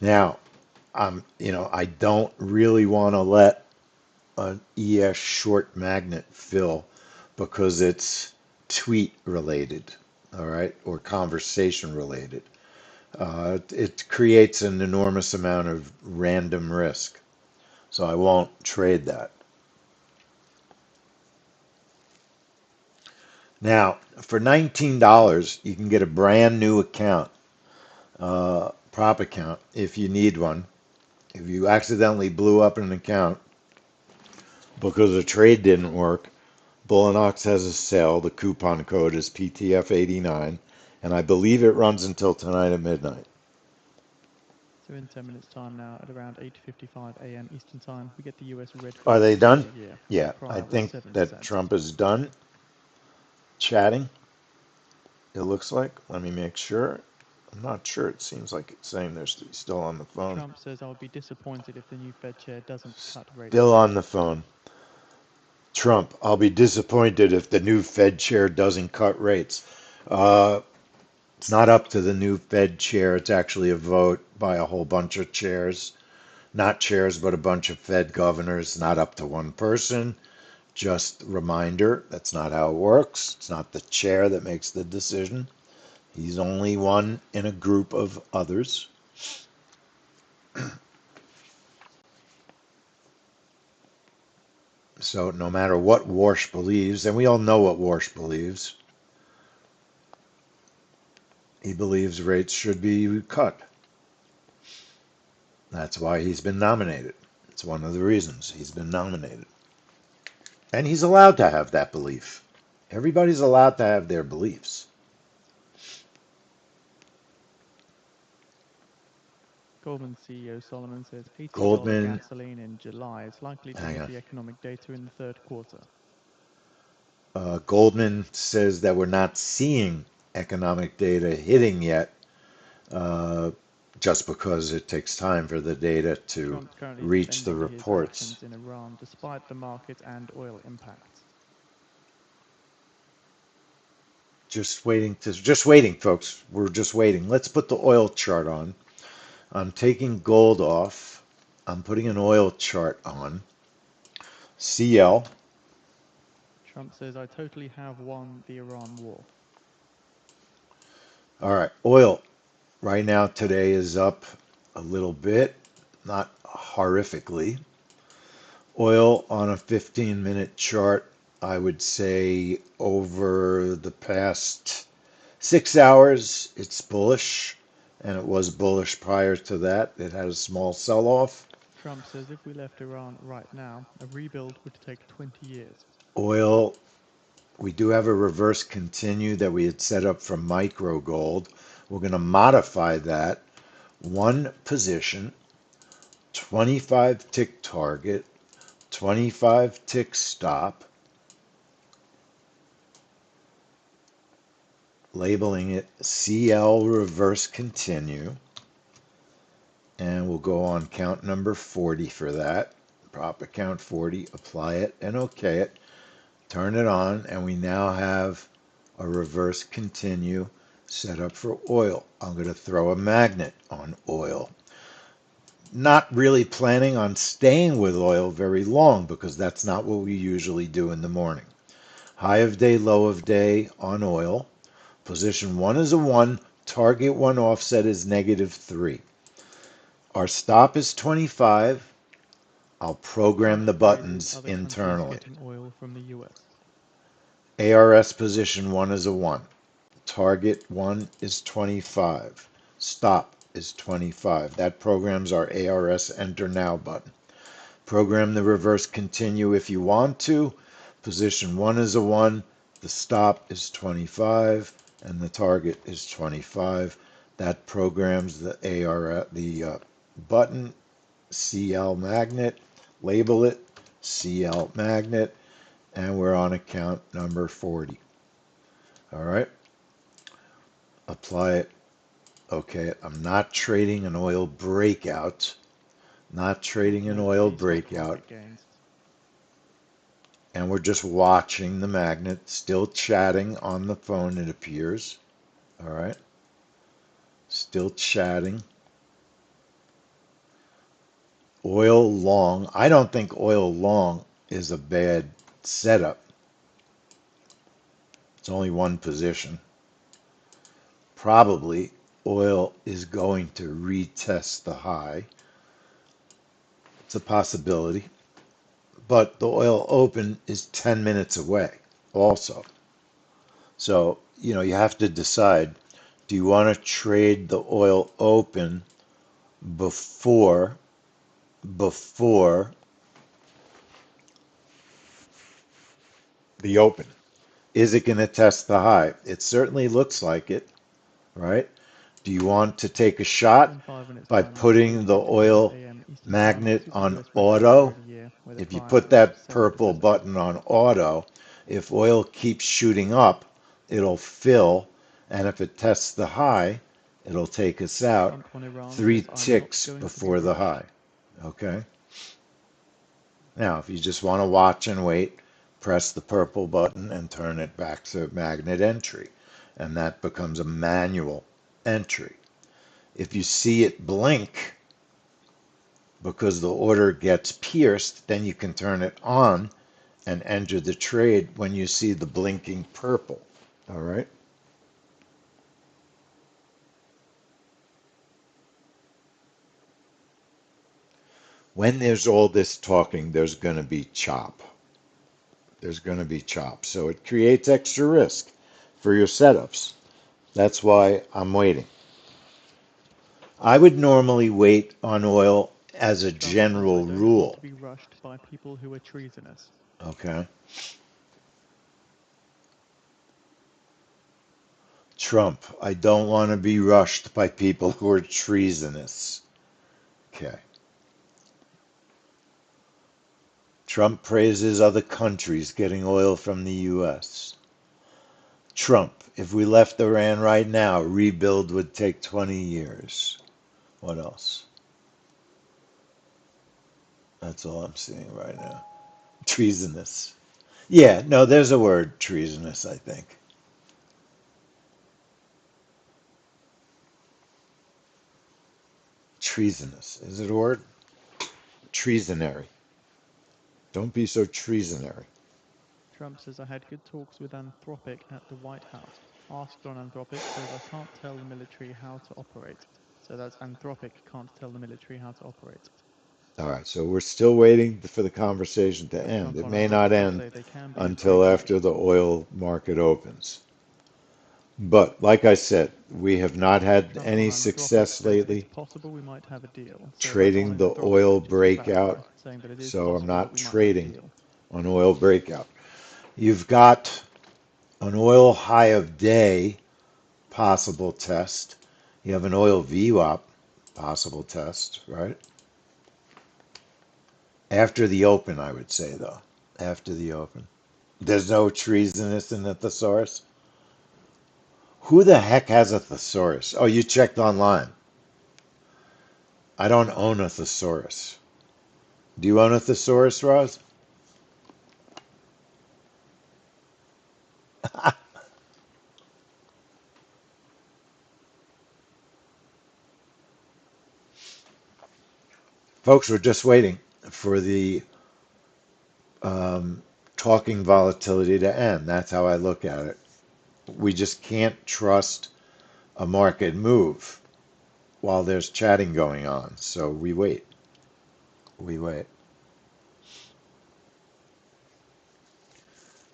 S3: Now, I don't really want to let an ES short magnet fill because it's tweet related, all right, or conversation related. It creates an enormous amount of random risk, so I won't trade that. Now, for $19, you can get a brand new account, prop account, if you need one. If you accidentally blew up an account because a trade didn't work, Bull and Ox has a sale. The coupon code is PTF89, and I believe it runs until tonight at midnight.
S2: So in 10 minutes time now, at around 8:55 a.m. Eastern time, we get the US Red
S3: Are they
S2: futures for
S3: done?
S2: the year.
S3: Yeah, I
S2: Prior was
S3: think that
S2: 7%.
S3: Trump is done chatting, it looks like. Let me make sure. I'm not sure. It seems like it's saying they're still on the phone.
S2: Trump says, I would be disappointed if the new Fed chair doesn't cut rates
S3: Still on
S2: again.
S3: the phone. Trump, I'll be disappointed if the new Fed chair doesn't cut rates. Uh, it's not up to the new Fed chair. It's actually a vote by a whole bunch of chairs. Not chairs, but a bunch of Fed governors. Not up to one person. Just reminder, that's not how it works. It's not the chair that makes the decision. He's only one in a group of others. So no matter what Warsh believes, and we all know what Warsh believes, he believes rates should be cut. That's why he's been nominated. It's one of the reasons he's been nominated. And he's allowed to have that belief. Everybody's allowed to have their beliefs.
S2: Goldman CEO Solomon says $80
S3: Goldman,
S2: gasoline in July is likely to
S3: hang
S2: lead
S3: on.
S2: the economic data in the third quarter.
S3: Goldman says that we're not seeing economic data hitting yet, uh, just because it takes time for the data to
S2: Trump's currently
S3: reach the
S2: defending his
S3: reports.
S2: actions in Iran despite the market and oil impacts.
S3: Just waiting, folks. We're just waiting. Let's put the oil chart on. I'm taking gold off. I'm putting an oil chart on. CL.
S2: Trump says, I totally have won the Iran war.
S3: All right, oil right now today is up a little bit, not horrifically. Oil on a 15-minute chart, I would say over the past 6 hours, it's bullish, and it was bullish prior to that. It had a small sell-off.
S2: Trump says if we left Iran right now, a rebuild would take 20 years.
S3: Oil, we do have a reverse continue that we had set up for micro gold. We're going to modify that. One position, 25 tick target, 25 tick stop, labeling it CL reverse continue. And we'll go on count number 40 for that. Prop account 40, apply it and OK it. Turn it on, and we now have a reverse continue set up for oil. I'm going to throw a magnet on oil. not really planning on staying with oil very long because that's not what we usually do in the morning. High of day, low of day on oil. Position 1 is a 1. Target 1 offset is -3. Our stop is 25. I'll program
S2: Trump
S3: the
S2: praises
S3: buttons
S2: other countries
S3: internally.
S2: getting oil from the US.
S3: ARS position 1 is a 1. Target 1 is 25. Stop is 25. That programs our ARS enter now button. Program the reverse continue if you want to. Position 1 is a 1. The stop is 25 and the target is 25. That programs the button CL magnet. Label it CL magnet, and we're on account number 40. All right. Apply it. Okay, I'm not trading an oil breakout. Not trading an
S2: Note
S3: oil
S2: the stock
S3: breakout.
S2: market gains.
S3: And we're just watching the magnet, still chatting on the phone, it appears. All right. Still chatting. Oil long. I don't think oil long is a bad setup. It's only one position. Probably oil is going to retest the high. It's a possibility. But the oil open is 10 minutes away also. So, you have to decide, do you want to trade the oil open before before the open? Is it going to test the high? It certainly looks like it, right? Do you want to take a shot
S2: In 5 minutes
S3: by
S2: time, that's
S3: putting the
S2: 8:25
S3: oil
S2: a.m. Eastern time.
S3: magnet
S2: This is the
S3: on
S2: US Treasury
S3: auto?
S2: for the year, where the
S3: If you
S2: price
S3: put
S2: is
S3: that
S2: 7%
S3: purple
S2: ahead.
S3: button on auto, if oil keeps shooting up, it'll fill, and if it tests the high, it'll take us out
S2: Trump on Iran
S3: three
S2: says, I'm not
S3: ticks
S2: going to be
S3: before the
S2: rushed.
S3: high. Okay? Now, if you just want to watch and wait, press the purple button and turn it back to magnet entry, and that becomes a manual entry. If you see it blink because the order gets pierced, then you can turn it on and enter the trade when you see the blinking purple. All right? When there's all this talking, there's going to be chop. There's going to be chop. So it creates extra risk for your setups. That's why I'm waiting. I would normally wait on oil as a
S2: Trump says, I
S3: general
S2: don't want
S3: rule.
S2: to be rushed by people who are treasonous.
S3: Okay? Trump, I don't want to be rushed by people who are treasonous. Okay. Trump praises other countries getting oil from the U.S. Trump, if we left Iran right now, rebuild would take 20 years. What else? That's all I'm seeing right now. Treasonous. Yeah, no, there's a word, treasonous, I think. Treasonous. Is it a word? Treasonary. Don't be so treasonary.
S2: Trump says, I had good talks with Anthropic at the White House. Asked on Anthropic says, I can't tell the military how to operate. So that's Anthropic can't tell the military how to operate.
S3: All right, so we're still waiting for the conversation to end.
S2: Trump
S3: It
S2: on
S3: may not
S2: Anthropic says
S3: end
S2: they can be used
S3: until
S2: regularly.
S3: after the oil market opens. But like I said, we have not had
S2: Trump on
S3: any
S2: Anthropic
S3: success
S2: says it's
S3: lately
S2: possible we might have a deal. So that's on
S3: trading the
S2: Anthropic,
S3: oil
S2: just to clarify,
S3: breakout.
S2: saying that it is
S3: So I'm
S2: possible that
S3: not
S2: we might have a
S3: trading
S2: deal.
S3: on oil breakout. You've got an oil high of day possible test. You have an oil VWAP possible test, right? After the open, I would say, though. After the open. There's no treasonous in the thesaurus? Who the heck has a thesaurus? Oh, you checked online. I don't own a thesaurus. Do you own a thesaurus, Roz? Folks, we're just waiting for the talking volatility to end. That's how I look at it. We just can't trust a market move while there's chatting going on. So we wait. We wait.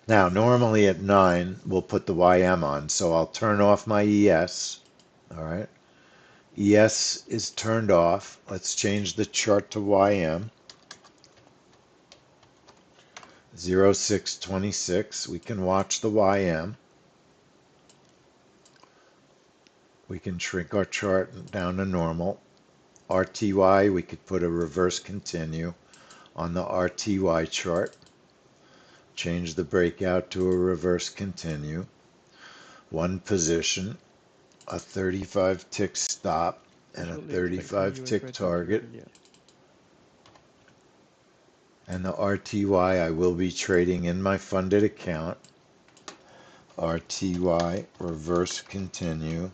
S3: Now, normally at 9, we'll put the YM on. So I'll turn off my ES. All right. ES is turned off. Let's change the chart to YM. 0626. We can watch the YM. We can shrink our chart down to normal. RTY, we could put a reverse continue on the RTY chart. Change the breakout to a reverse continue. One position, a 35 tick stop, and a
S2: Shortly expecting
S3: 35
S2: US
S3: tick
S2: red
S3: target.
S2: for a year.
S3: And the RTY I will be trading in my funded account. RTY, reverse continue.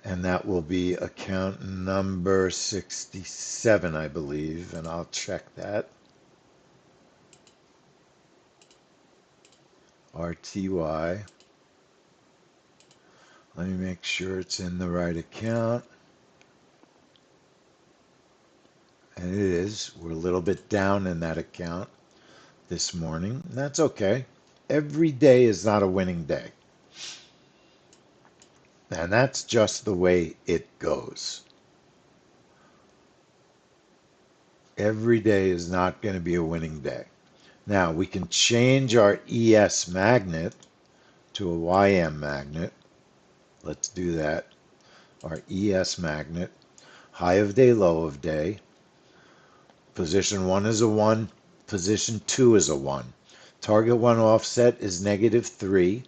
S3: And that will be account number 67, I believe. And I'll check that. RTY. Let me make sure it's in the right account. And it is. We're a little bit down in that account this morning. And that's okay. Every day is not a winning day. And that's just the way it goes. Every day is not going to be a winning day. Now, we can change our ES magnet to a YM magnet. Let's do that. Our ES magnet. High of day, low of day. Position 1 is a 1. Position 2 is a 1. Target 1 offset is -3.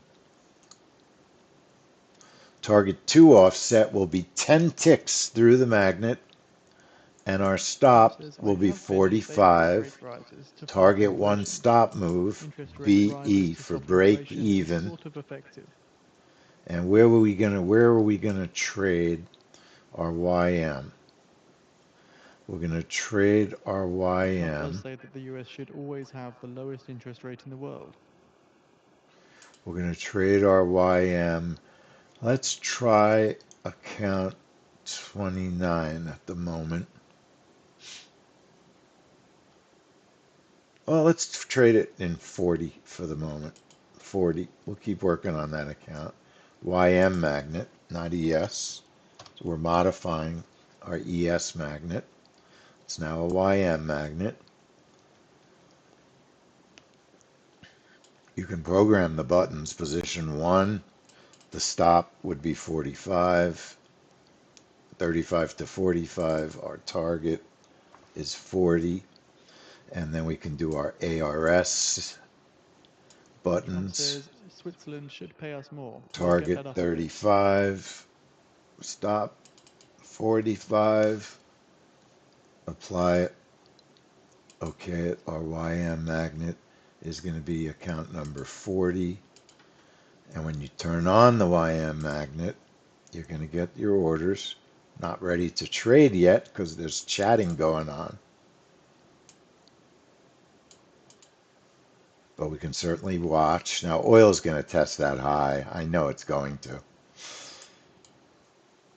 S3: Target 2 offset will be 10 ticks through the magnet. And our stop
S2: Says,
S3: will
S2: I
S3: be
S2: have been in favor of
S3: 45.
S2: rate rises to fight
S3: Target 1
S2: inflation.
S3: stop move,
S2: Interest rate rises
S3: BE
S2: to
S3: for
S2: stop
S3: break
S2: inflation is
S3: even.
S2: sort of effective.
S3: And where are we gonna trade our YM? We're gonna trade our
S2: Trump does
S3: YM.
S2: say that the US should always have the lowest interest rate in the world.
S3: We're gonna trade our YM. Let's try account 29 at the moment. Well, let's trade it in 40 for the moment. 40. We'll keep working on that account. YM magnet, not ES. So we're modifying our ES magnet. It's now a YM magnet. You can program the buttons. Position 1, the stop would be 45. 35 to 45. Our target is 40. And then we can do our ARS
S2: Trump
S3: buttons.
S2: says Switzerland should pay us more. We'll get
S3: Target
S2: that up a bit.
S3: 35. Stop 45. Apply it. Okay, our YM magnet is going to be account number 40. And when you turn on the YM magnet, you're going to get your orders. Not ready to trade yet because there's chatting going on. But we can certainly watch. Now, oil's going to test that high. I know it's going to.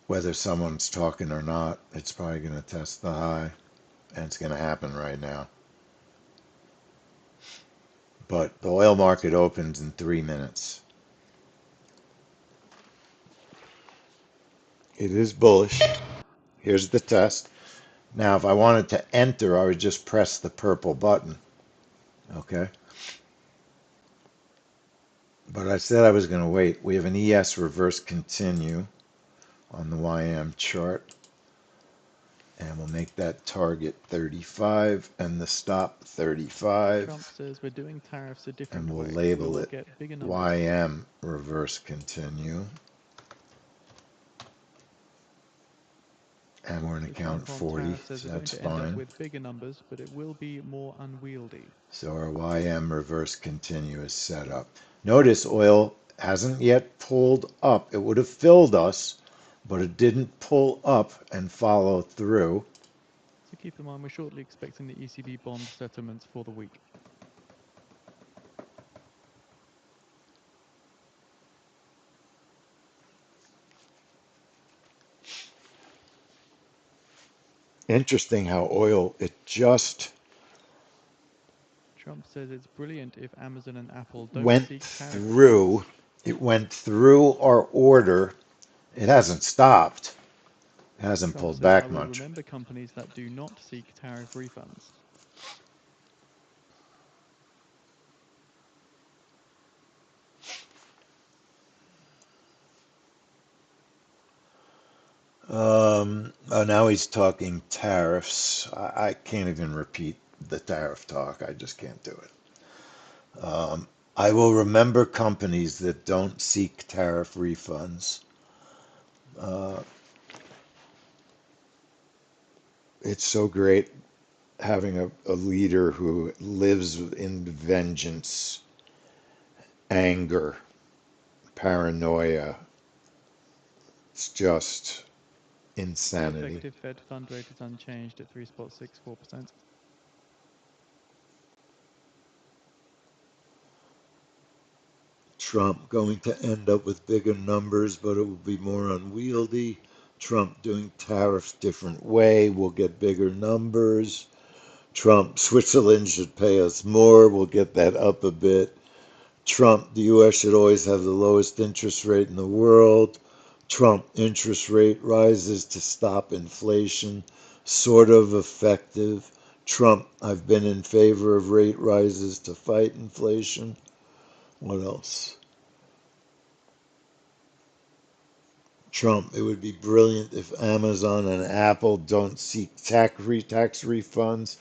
S3: Whether someone's talking or not, it's probably going to test the high. And it's going to happen right now. But the oil market opens in 3 minutes. It is bullish. Here's the test. Now, if I wanted to enter, I would just press the purple button. Okay? But I said I was going to wait. We have an ES reverse continue on the YM chart. And we'll make that target 35 and the stop 35.
S2: Trump says we're doing tariffs a different
S3: And we'll
S2: way. We
S3: label
S2: will
S3: it
S2: get bigger numbers.
S3: YM reverse continue. And we're in
S2: So
S3: account
S2: Trump on
S3: 40,
S2: tariff says
S3: so
S2: we're going
S3: that's
S2: to end up
S3: fine.
S2: with bigger numbers, but it will be more unwieldy.
S3: So our YM reverse continue is set up. Notice oil hasn't yet pulled up. It would have filled us, but it didn't pull up and follow through.
S2: So Keep in mind, we're shortly expecting the ECB bond settlements for the week.
S3: Interesting how oil, it just
S2: Trump says it's brilliant if Amazon and Apple don't
S3: went
S2: seek tariff
S3: through,
S2: refunds.
S3: it went through our order. It hasn't stopped. It hasn't
S2: Trump
S3: pulled
S2: says, I
S3: back
S2: will
S3: much.
S2: remember companies that do not seek tariff refunds.
S3: Now he's talking tariffs. I can't even repeat the tariff talk. I just can't do it. I will remember companies that don't seek tariff refunds. Uh, it's so great having a leader who lives in vengeance, anger, paranoia. It's just
S2: The
S3: insanity.
S2: effective Fed fund rate is unchanged at 3.64%.
S3: Trump going to end up with bigger numbers, but it will be more unwieldy. Trump doing tariffs different way, we'll get bigger numbers. Trump, Switzerland should pay us more, we'll get that up a bit. Trump, the US should always have the lowest interest rate in the world. Trump, interest rate rises to stop inflation, sort of effective. Trump, I've been in favor of rate rises to fight inflation. What else? Trump, it would be brilliant if Amazon and Apple don't seek tax refunds.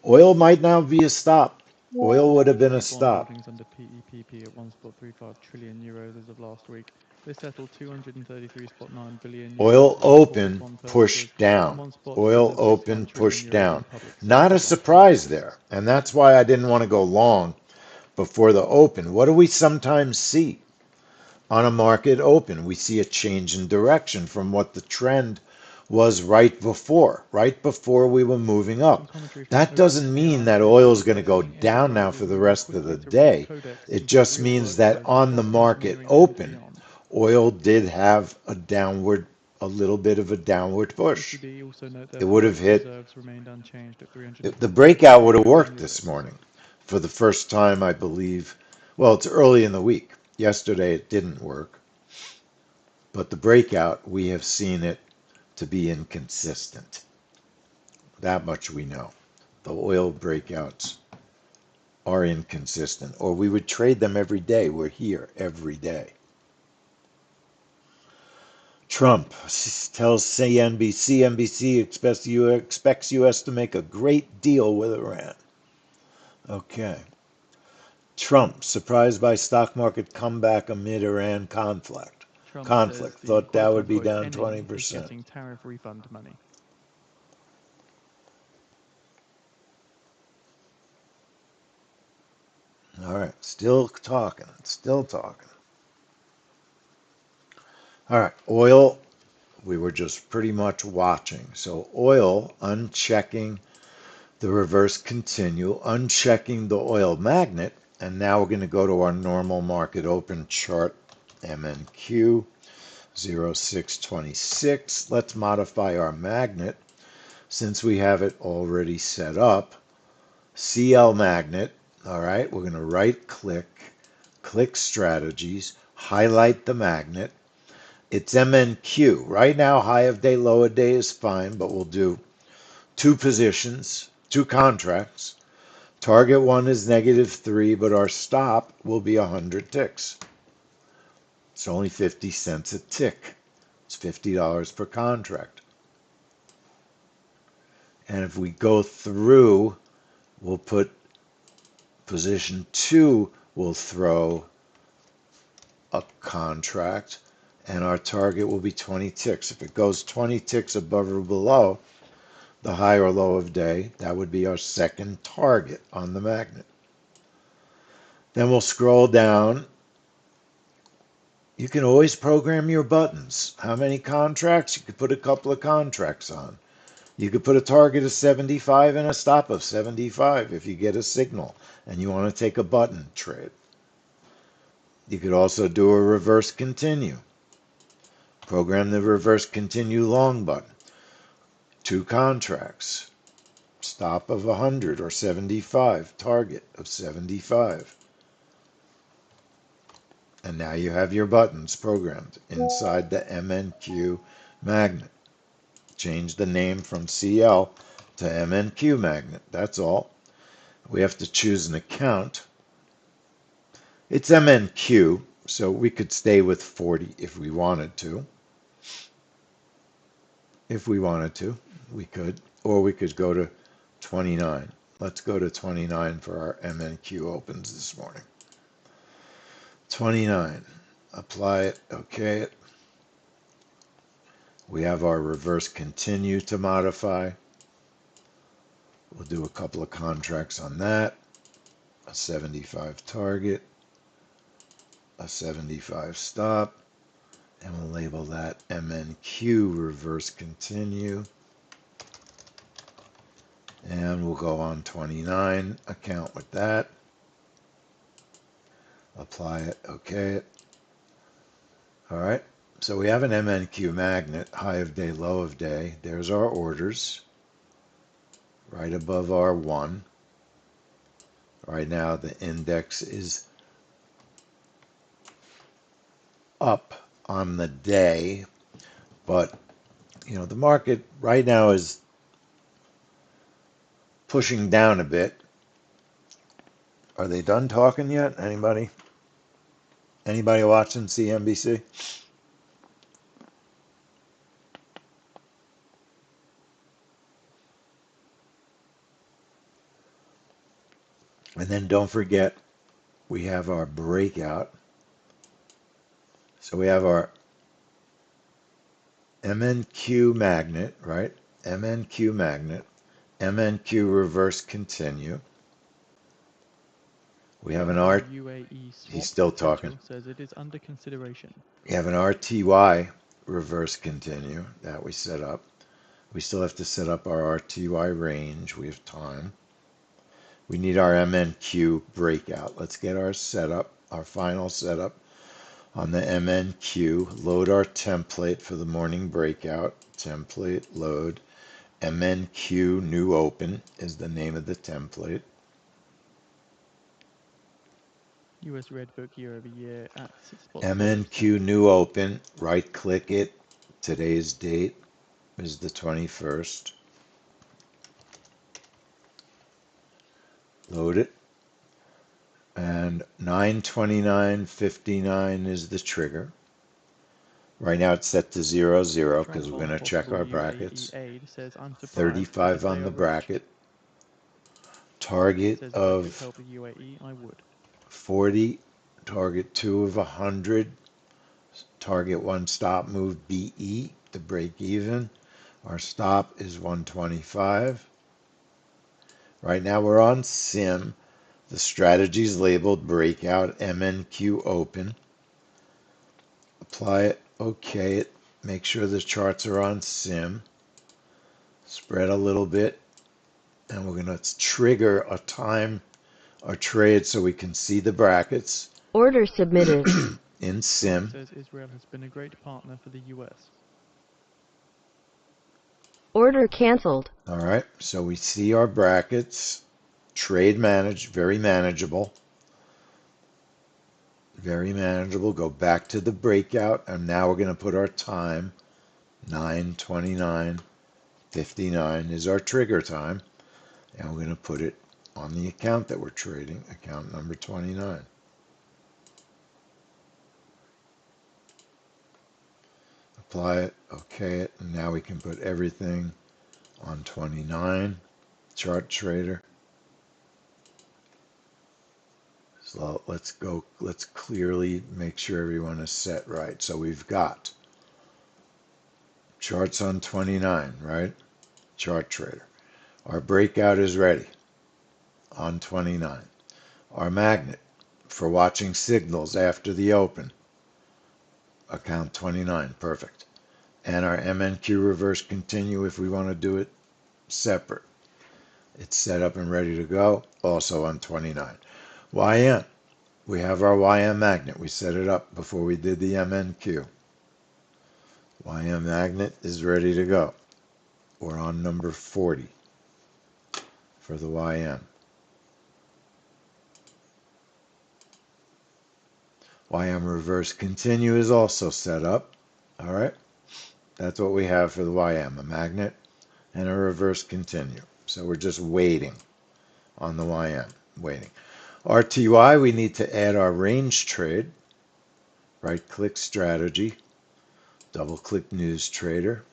S3: Oil might now be a stop. Oil would have been a
S2: UK bond
S3: stop.
S2: holdings under PEPP at 1.35 trillion euros as of last week. They settled 233.9 billion euros
S3: Oil
S2: in corporate
S3: open,
S2: bond purchases
S3: pushed
S2: and
S3: down. Oil
S2: 1.061
S3: open,
S2: trillion
S3: pushed
S2: euros
S3: down.
S2: in public
S3: Not a
S2: sector bond
S3: surprise
S2: purchases.
S3: there. And that's why I didn't want to go long before the open. What do we sometimes see on a market open? We see a change in direction from what the trend was right before we were moving
S2: Some
S3: up.
S2: commentary from
S3: That doesn't mean
S2: OpenAI
S3: that
S2: says
S3: oil is going to go
S2: researching AI
S3: down now
S2: drivers
S3: for the
S2: moving
S3: rest of the
S2: quickly to reach
S3: day.
S2: codecs
S3: It
S2: into
S3: just
S2: real
S3: means that
S2: workflows
S3: on the
S2: across
S3: market
S2: engineering and
S3: open,
S2: beyond.
S3: oil did have a little bit of a downward push.
S2: ECB also note their
S3: It would have
S2: forex
S3: hit,
S2: reserves remained unchanged at
S3: the breakout would
S2: 346.3
S3: have
S2: billion
S3: worked this
S2: euros.
S3: morning for the first time, I believe. Well, it's early in the week. Yesterday it didn't work, but the breakout, we have seen it to be inconsistent. That much we know. The oil breakouts are inconsistent, or we would trade them every day. We're here every day. Trump tells CNBC expects U.S. to make a great deal with Iran. Okay. Trump surprised by stock market comeback amid Iran conflict.
S2: Trump says
S3: Conflict
S2: the
S3: thought Dow
S2: quote
S3: would be
S2: unquote
S3: down
S2: enemy is
S3: 20%.
S2: getting tariff refund money.
S3: All right, still talking, still talking. All right, oil, we were just pretty much watching. So oil, unchecking the reverse continue, unchecking the oil magnet, and now we're going to go to our normal market open chart, MNQ 0626. Let's modify our magnet since we have it already set up. CL magnet, all right, we're going to right click, click strategies, highlight the magnet. It's MNQ. Right now, high of day, low of day is fine, but we'll do two positions, two contracts. Target one is -3, but our stop will be 100 ticks. It's only 50 cents a tick. It's $50 per contract. And if we go through, we'll put position two, we'll throw a contract, and our target will be 20 ticks. If it goes 20 ticks above or below the high or low of day, that would be our second target on the magnet. Then we'll scroll down. You can always program your buttons. How many contracts? You could put a couple of contracts on. You could put a target of 75 and a stop of 75 if you get a signal and you want to take a button trade. You could also do a reverse continue. Program the reverse continue long button. 2 contracts. Stop of 100 or 75. Target of 75. And now you have your buttons programmed inside the MNQ magnet. Change the name from CL to MNQ magnet. That's all. We have to choose an account. It's MNQ, so we could stay with 40 if we wanted to. If we wanted to, we could. Or we could go to 29. Let's go to 29 for our MNQ opens this morning. 29. Apply it. Okay it. We have our reverse continue to modify. We'll do a couple of contracts on that. A 75 target. A 75 stop. And we'll label that MNQ reverse continue. And we'll go on 29 account with that. Apply it, okay it. All right, so we have an MNQ magnet, high of day, low of day. There's our orders, right above R1. Right now the index is up on the day, but the market right now is pushing down a bit. Are they done talking yet? Anybody? Anybody watching CNBC? And then don't forget, we have our breakout. So we have our MNQ magnet, right? MNQ magnet, MNQ reverse continue. We have an R.
S2: UAE swap
S3: He's still
S2: potential
S3: talking.
S2: says it is under consideration.
S3: We have an RTY reverse continue that we set up. We still have to set up our RTY range. We have time. We need our MNQ breakout. Let's get our setup, our final setup on the MNQ. Load our template for the morning breakout. Template, load. MNQ new open is the name of the template.
S2: US Red Book year over year at spot
S3: MNQ new open. Right click it. Today's date is the 21st. Load it. And 929.59 is the trigger. Right now it's set to 00 because we're going to check our brackets.
S2: Aid says, I'm
S3: 35 on the bracket. Target
S2: says,
S3: of
S2: if I could help with UAE, I would.
S3: 40. Target 2 of 100. Target 1 stop move BE to break even. Our stop is 125. Right now we're on SIM. The strategy is labeled breakout MNQ open. Apply it, okay it. Make sure the charts are on SIM. Spread a little bit. And we're going to trigger a trade so we can see the brackets.
S4: Order submitted.
S3: In SIM.
S2: It says Israel has been a great partner for the US.
S4: Order canceled.
S3: All right, so we see our brackets. Trade managed, very manageable. Very manageable. Go back to the breakout, and now we're going to put our time. 9:29:59 is our trigger time, and we're going to put it on the account that we're trading, account number 29. Apply it, okay it, and now we can put everything on 29. Chart trader. So let's clearly make sure everyone is set right. So we've got charts on 29, right? Chart trader. Our breakout is ready on 29. Our magnet for watching signals after the open, account 29, perfect. And our MNQ reverse continue if we want to do it separate. It's set up and ready to go, also on 29. YM. We have our YM magnet. We set it up before we did the MNQ. YM magnet is ready to go. We're on number 40 for the YM. YM reverse continue is also set up. All right. That's what we have for the YM, a magnet and a reverse continue. So we're just waiting on the YM, waiting. RTY, we need to add our range trade. Right-click strategy, double-click news trader.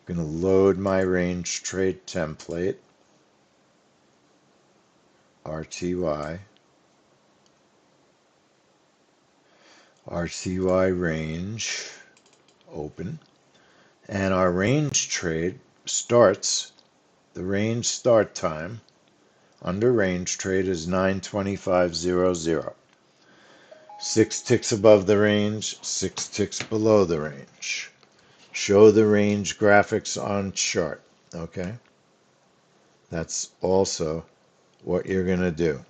S3: I'm going to load my range trade template, RTY, RTY range, open. And our range trade starts, the range start time under range trade is 9:25:00. 6 ticks above the range, 6 ticks below the range. Show the range graphics on chart. Okay? That's also what you're going to do.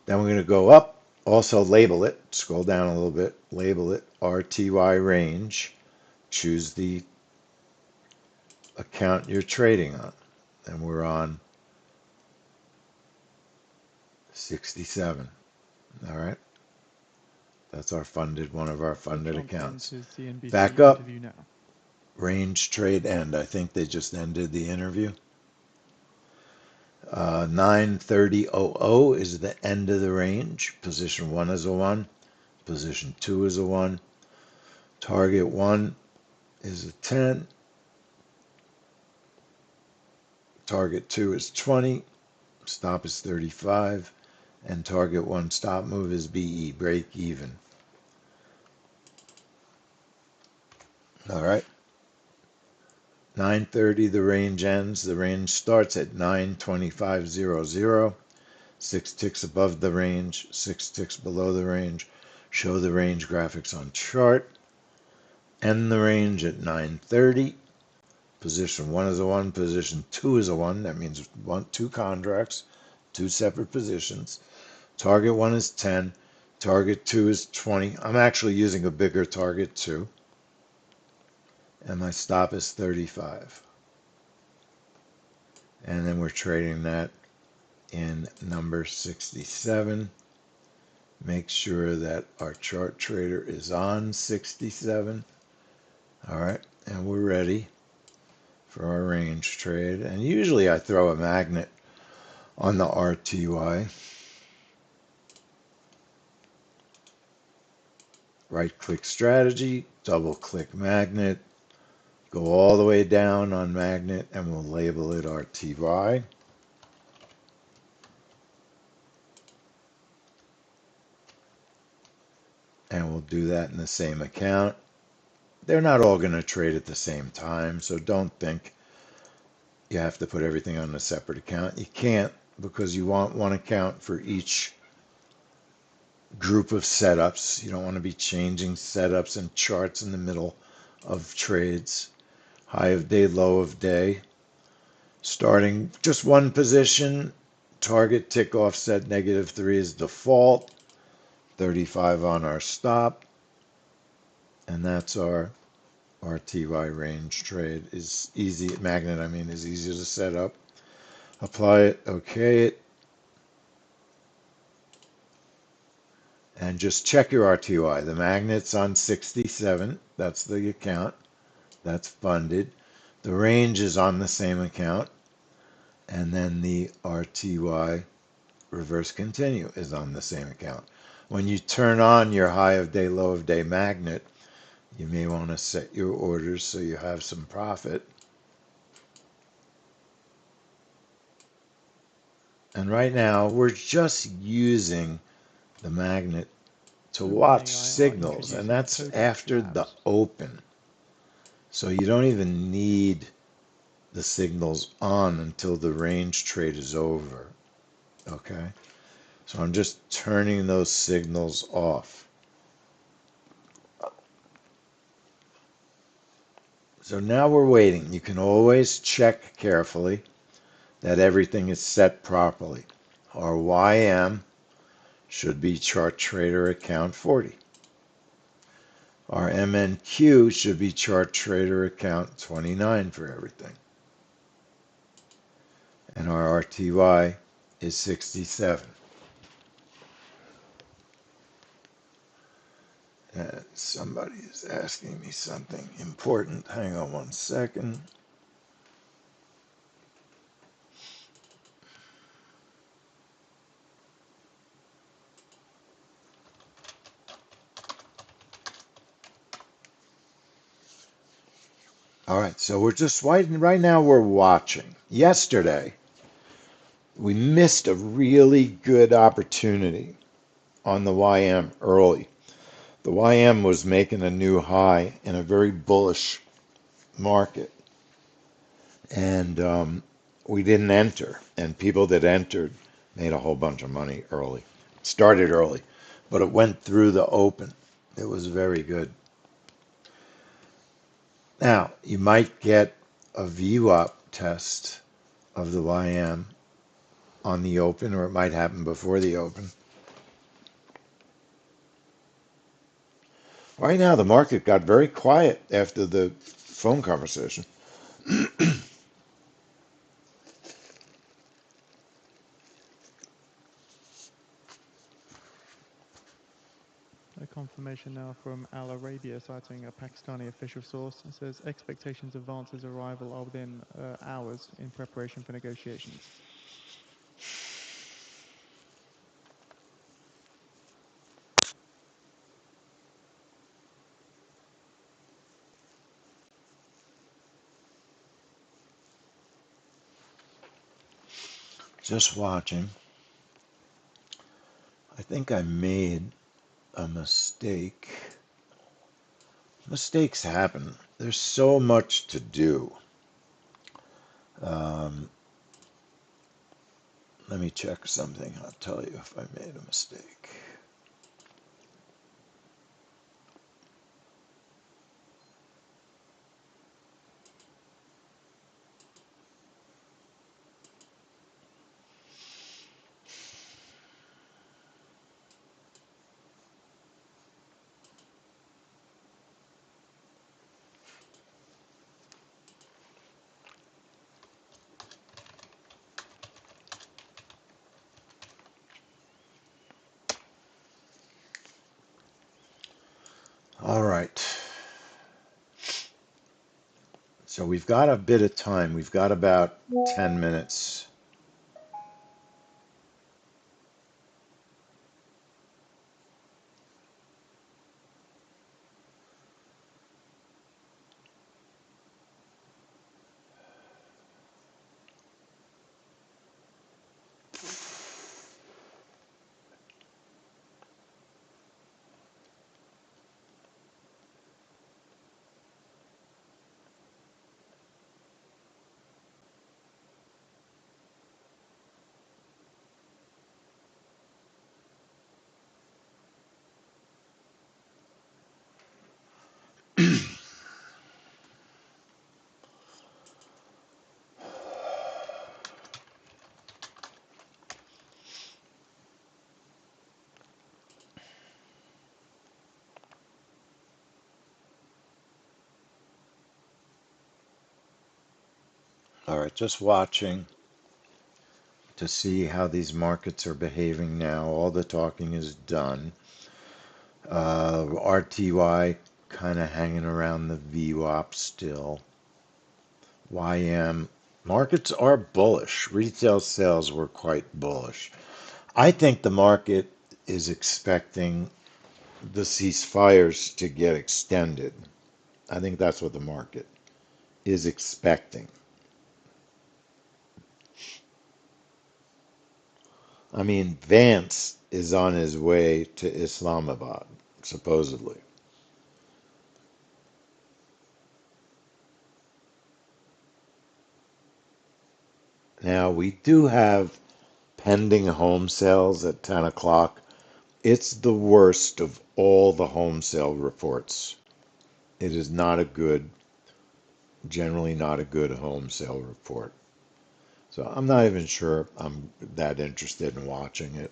S3: Then we're going to go up, also label it, scroll down a little bit, label it RTY range. Choose the account you're trading on. And we're on 67. All right? That's our funded, one of our funded accounts.
S2: CNBC
S3: Back up.
S2: interview now.
S3: Range trade end. I think they just ended the interview. 9:30:00 is the end of the range. Position 1 is a 1. Position 2 is a 1. Target 1 is a 10. Target 2 is 20. Stop is 35. And target 1 stop move is BE, break even. All right. 9:30 the range ends. The range starts at 9:25:00. 6 ticks above the range, 6 ticks below the range. Show the range graphics on chart. End the range at 9:30. Position 1 is a 1. Position 2 is a 1. That means 2 contracts, 2 separate positions. Target 1 is 10. Target 2 is 20. I'm actually using a bigger target 2. And my stop is 35. And then we're trading that in number 67. Make sure that our chart trader is on 67. All right, and we're ready for our range trade. And usually I throw a magnet on the RTY. Right-click strategy, double-click magnet, go all the way down on magnet, and we'll label it RTY. And we'll do that in the same account. They're not all going to trade at the same time, so don't think you have to put everything on a separate account. You can't, because you want one account for each group of setups. You don't want to be changing setups and charts in the middle of trades. High of day, low of day. Starting just one position. Target tick offset -3 is default. 35 on our stop. And that's our RTY range trade. Is easy. Magnet, I mean, is easy to set up. Apply it, okay it. And just check your RTY. The magnet's on 67. That's the account. That's funded. The range is on the same account. And then the RTY reverse continue is on the same account. When you turn on your high of day, low of day magnet, you may want to set your orders so you have some profit. And right now, we're just using the magnet to watch
S2: OpenAI are
S3: signals, and
S2: introducing
S3: that's
S2: Codex
S3: after the
S2: Labs.
S3: open. So you don't even need the signals on until the range trade is over. Okay? So I'm just turning those signals off. So now we're waiting. You can always check carefully that everything is set properly. Our YM should be chart trader account 40. Our MNQ should be chart trader account 29 for everything. And our RTY is 67. And somebody is asking me something important. Hang on one second. All right, so we're just right now we're watching. Yesterday, we missed a really good opportunity on the YM early. The YM was making a new high in a very bullish market, and we didn't enter. And people that entered made a whole bunch of money early. Started early, but it went through the open. It was very good. Now, you might get a VWAP test of the YM on the open, or it might happen before the open. Right now, the market got very quiet after the phone conversation.
S2: A confirmation now from Al Arabia, citing a Pakistani official source. It says expectations of Vance's arrival are within hours in preparation for negotiations.
S3: Just watching. I think I made a mistake. Mistakes happen. There's so much to do. Um, Let me check something. I'll tell you if I made a mistake. All right. So we've got a bit of time. We've got about 10 minutes. All right, just watching to see how these markets are behaving now. All the talking is done. RTY kind of hanging around the VWAP still. YM markets are bullish. Retail sales were quite bullish. I think the market is expecting the ceasefires to get extended. I think that's what the market is expecting. I mean, Vance is on his way to Islamabad, supposedly. Now, we do have pending home sales at 10 o'clock. It's the worst of all the home sale reports. It is not a good generally not a good home sale report. So I'm not even sure I'm that interested in watching it.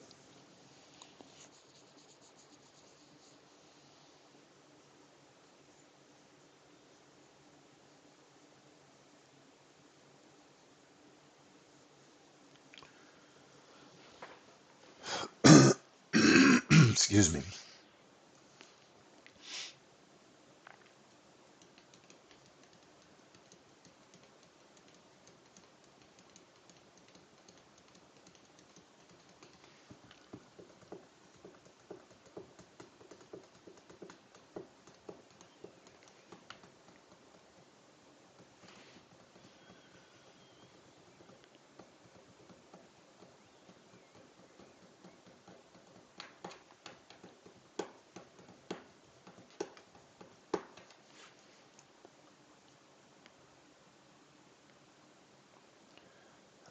S3: Excuse me.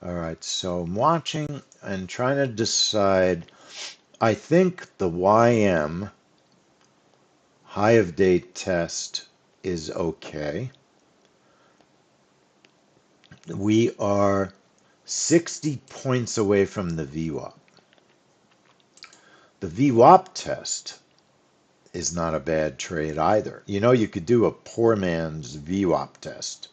S3: All right, so I'm watching and trying to decide. I think the YM high of day test is okay. We are 60 points away from the VWAP. The VWAP test is not a bad trade either. You know, you could do a poor man's VWAP test.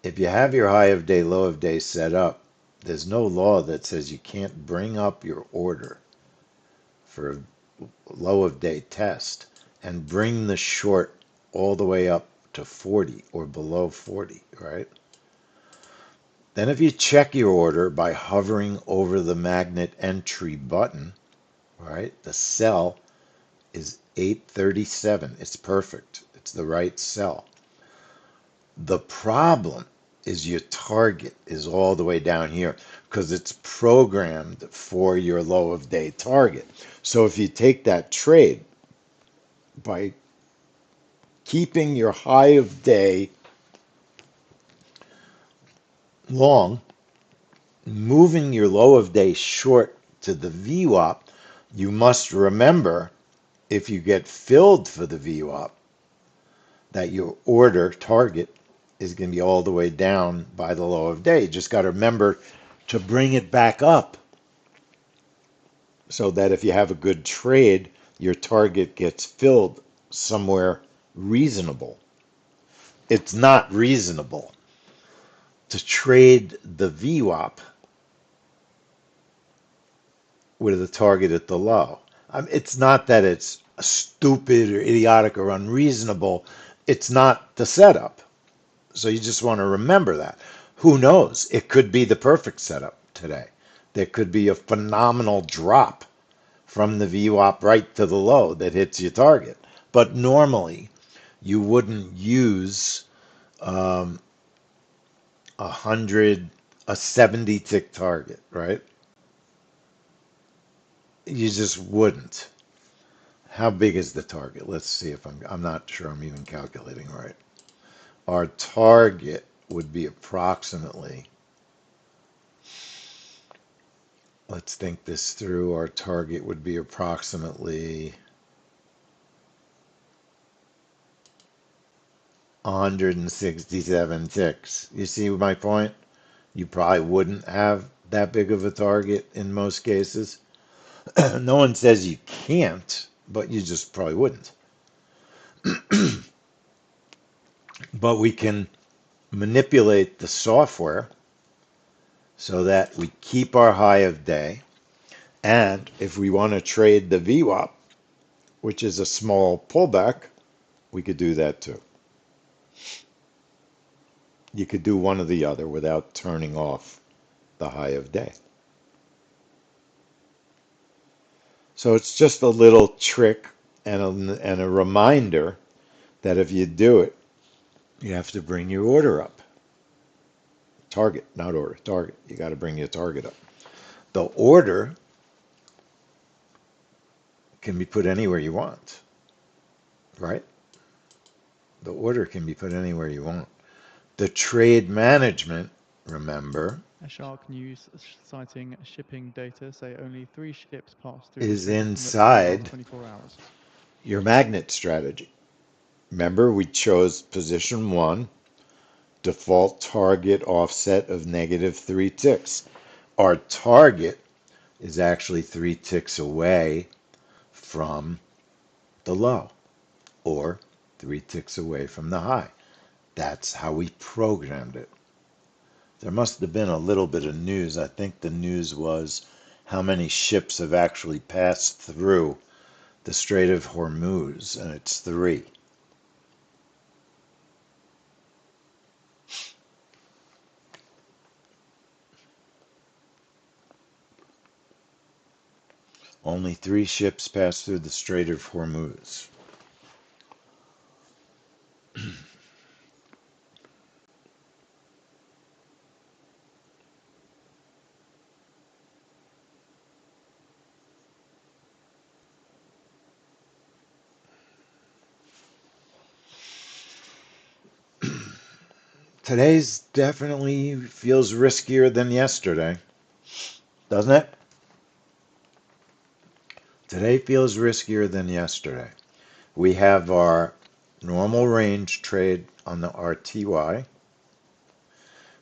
S3: If you have your high of day, low of day set up, there's no law that says you can't bring up your order for a low of day test and bring the short all the way up to 40 or below 40, right? Then if you check your order by hovering over the magnet entry button, right, the sell is 837. It's perfect. It's the right sell. The problem is your target is all the way down here because it's programmed for your low of day target. So if you take that trade by keeping your high of day long, moving your low of day short to the VWAP, you must remember if you get filled for the VWAP that your order target is going to be all the way down by the low of day. You just got to remember to bring it back up so that if you have a good trade, your target gets filled somewhere reasonable. It's not reasonable to trade the VWAP with a target at the low. It's not that it's stupid or idiotic or unreasonable. It's not the setup. So you just want to remember that. Who knows? It could be the perfect setup today. There could be a phenomenal drop from the VWAP right to the low that hits your target. But normally, you wouldn't use um, 100, a 70 tick target, right? You just wouldn't. How big is the target? Let's see if I'm not sure I'm even calculating right. Our target would be approximately, let's think this through. Our target would be approximately 167 ticks. You see my point? You probably wouldn't have that big of a target in most cases. No one says you can't, but you just probably wouldn't. But we can manipulate the software so that we keep our high of day. And if we want to trade the VWAP, which is a small pullback, we could do that too. You could do one or the other without turning off the high of day. So it's just a little trick and a reminder that if you do it, you have to bring your order up. Target, not order, target. You got to bring your target up. The order can be put anywhere you want, right? The order can be put anywhere you want. The trade management, remember,
S2: A Shark News citing shipping data say only 3 ships passed through the
S3: is
S2: Strait of Hormuz in the last
S3: inside
S2: 24 hours.
S3: your magnet strategy. Remember, we chose position one default target offset of -3 ticks. Our target is actually 3 ticks away from the low, or 3 ticks away from the high. That's how we programmed it. There must have been a little bit of news. I think the news was how many ships have actually passed through the Strait of Hormuz, and it's 3. Only 3 ships passed through the Strait of Hormuz. Today's definitely feels riskier than yesterday, doesn't it? Today feels riskier than yesterday. We have our normal range trade on the RTY.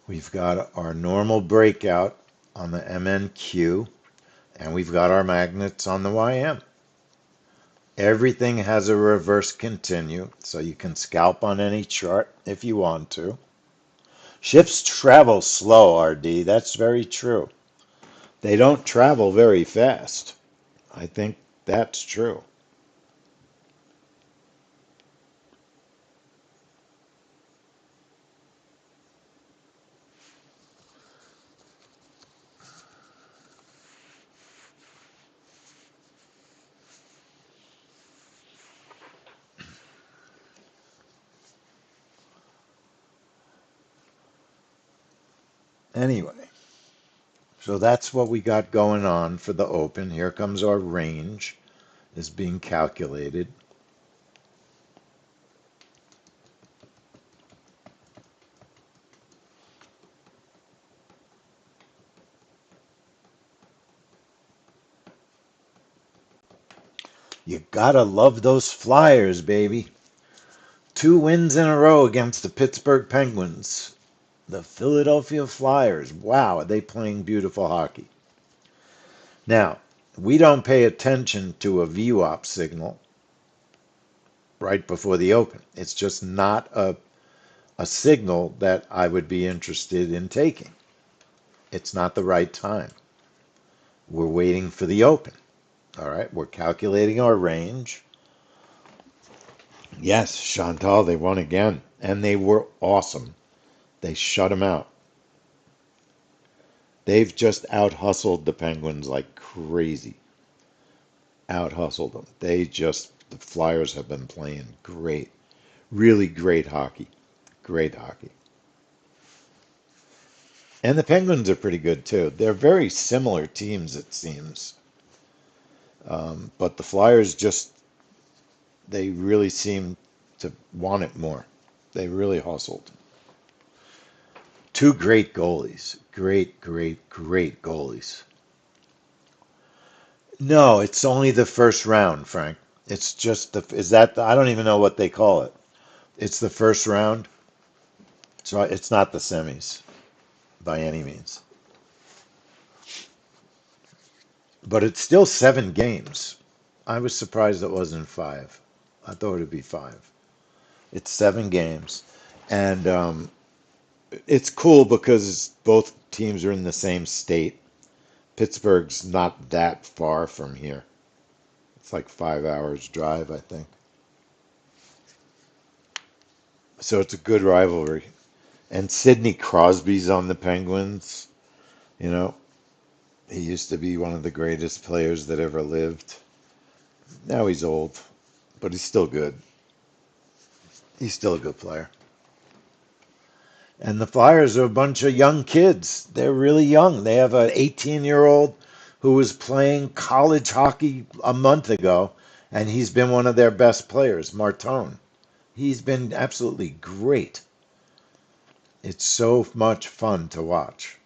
S3: We've got our normal breakout on the MNQ, and we've got our magnets on the YM. Everything has a reverse continue, so you can scalp on any chart if you want to. Ships travel slow, RD. That's very true. They don't travel very fast. I think that's true. Anyway, so that's what we got going on for the open. Here comes our range is being calculated. You gotta love those Flyers, baby. 2 wins in a row against the Pittsburgh Penguins. The Philadelphia Flyers. Wow, are they playing beautiful hockey. Now, we don't pay attention to a VWAP signal right before the open. It's just not a signal that I would be interested in taking. It's not the right time. We're waiting for the open. All right, we're calculating our range. Yes, Chantal, they won again, and they were awesome. They shut them out. They've just out hustled the Penguins like crazy. Out hustled them. The Flyers have been playing great. Really great hockey. Great hockey. And the Penguins are pretty good too. They're very similar teams, it seems. But the Flyers they really seem to want it more. They really hustled. 2 great goalies. Great, great, great goalies. No, it's only the first round, Frank. It's just I don't even know what they call it. It's the first round. So it's not the semis by any means. But it's still 7 games. I was surprised it wasn't 5. I thought it'd be 5. It's 7 games. And it's cool because both teams are in the same state. Pittsburgh's not that far from here. It's like 5 hours drive, I think. So it's a good rivalry. And Sidney Crosby's on the Penguins. You know, he used to be one of the greatest players that ever lived. Now he's old, but he's still good. He's still a good player. And the Flyers are a bunch of young kids. They're really young. They have an 18-year-old who was playing college hockey a month ago, and he's been one of their best players, Martone. He's been absolutely great. It's so much fun to watch.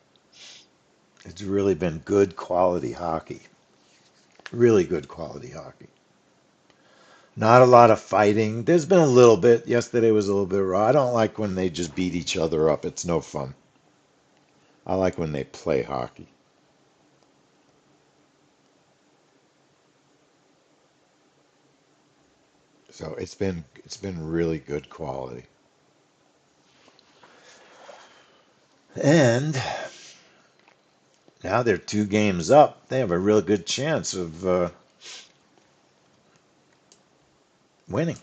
S3: It's really been good quality hockey. Really good quality hockey. Not a lot of fighting. There's been a little bit. Yesterday was a little bit raw. I don't like when they just beat each other up. It's no fun. I like when they play hockey. So it's been really good quality. And now they're 2 games up. They have a real good chance of winning.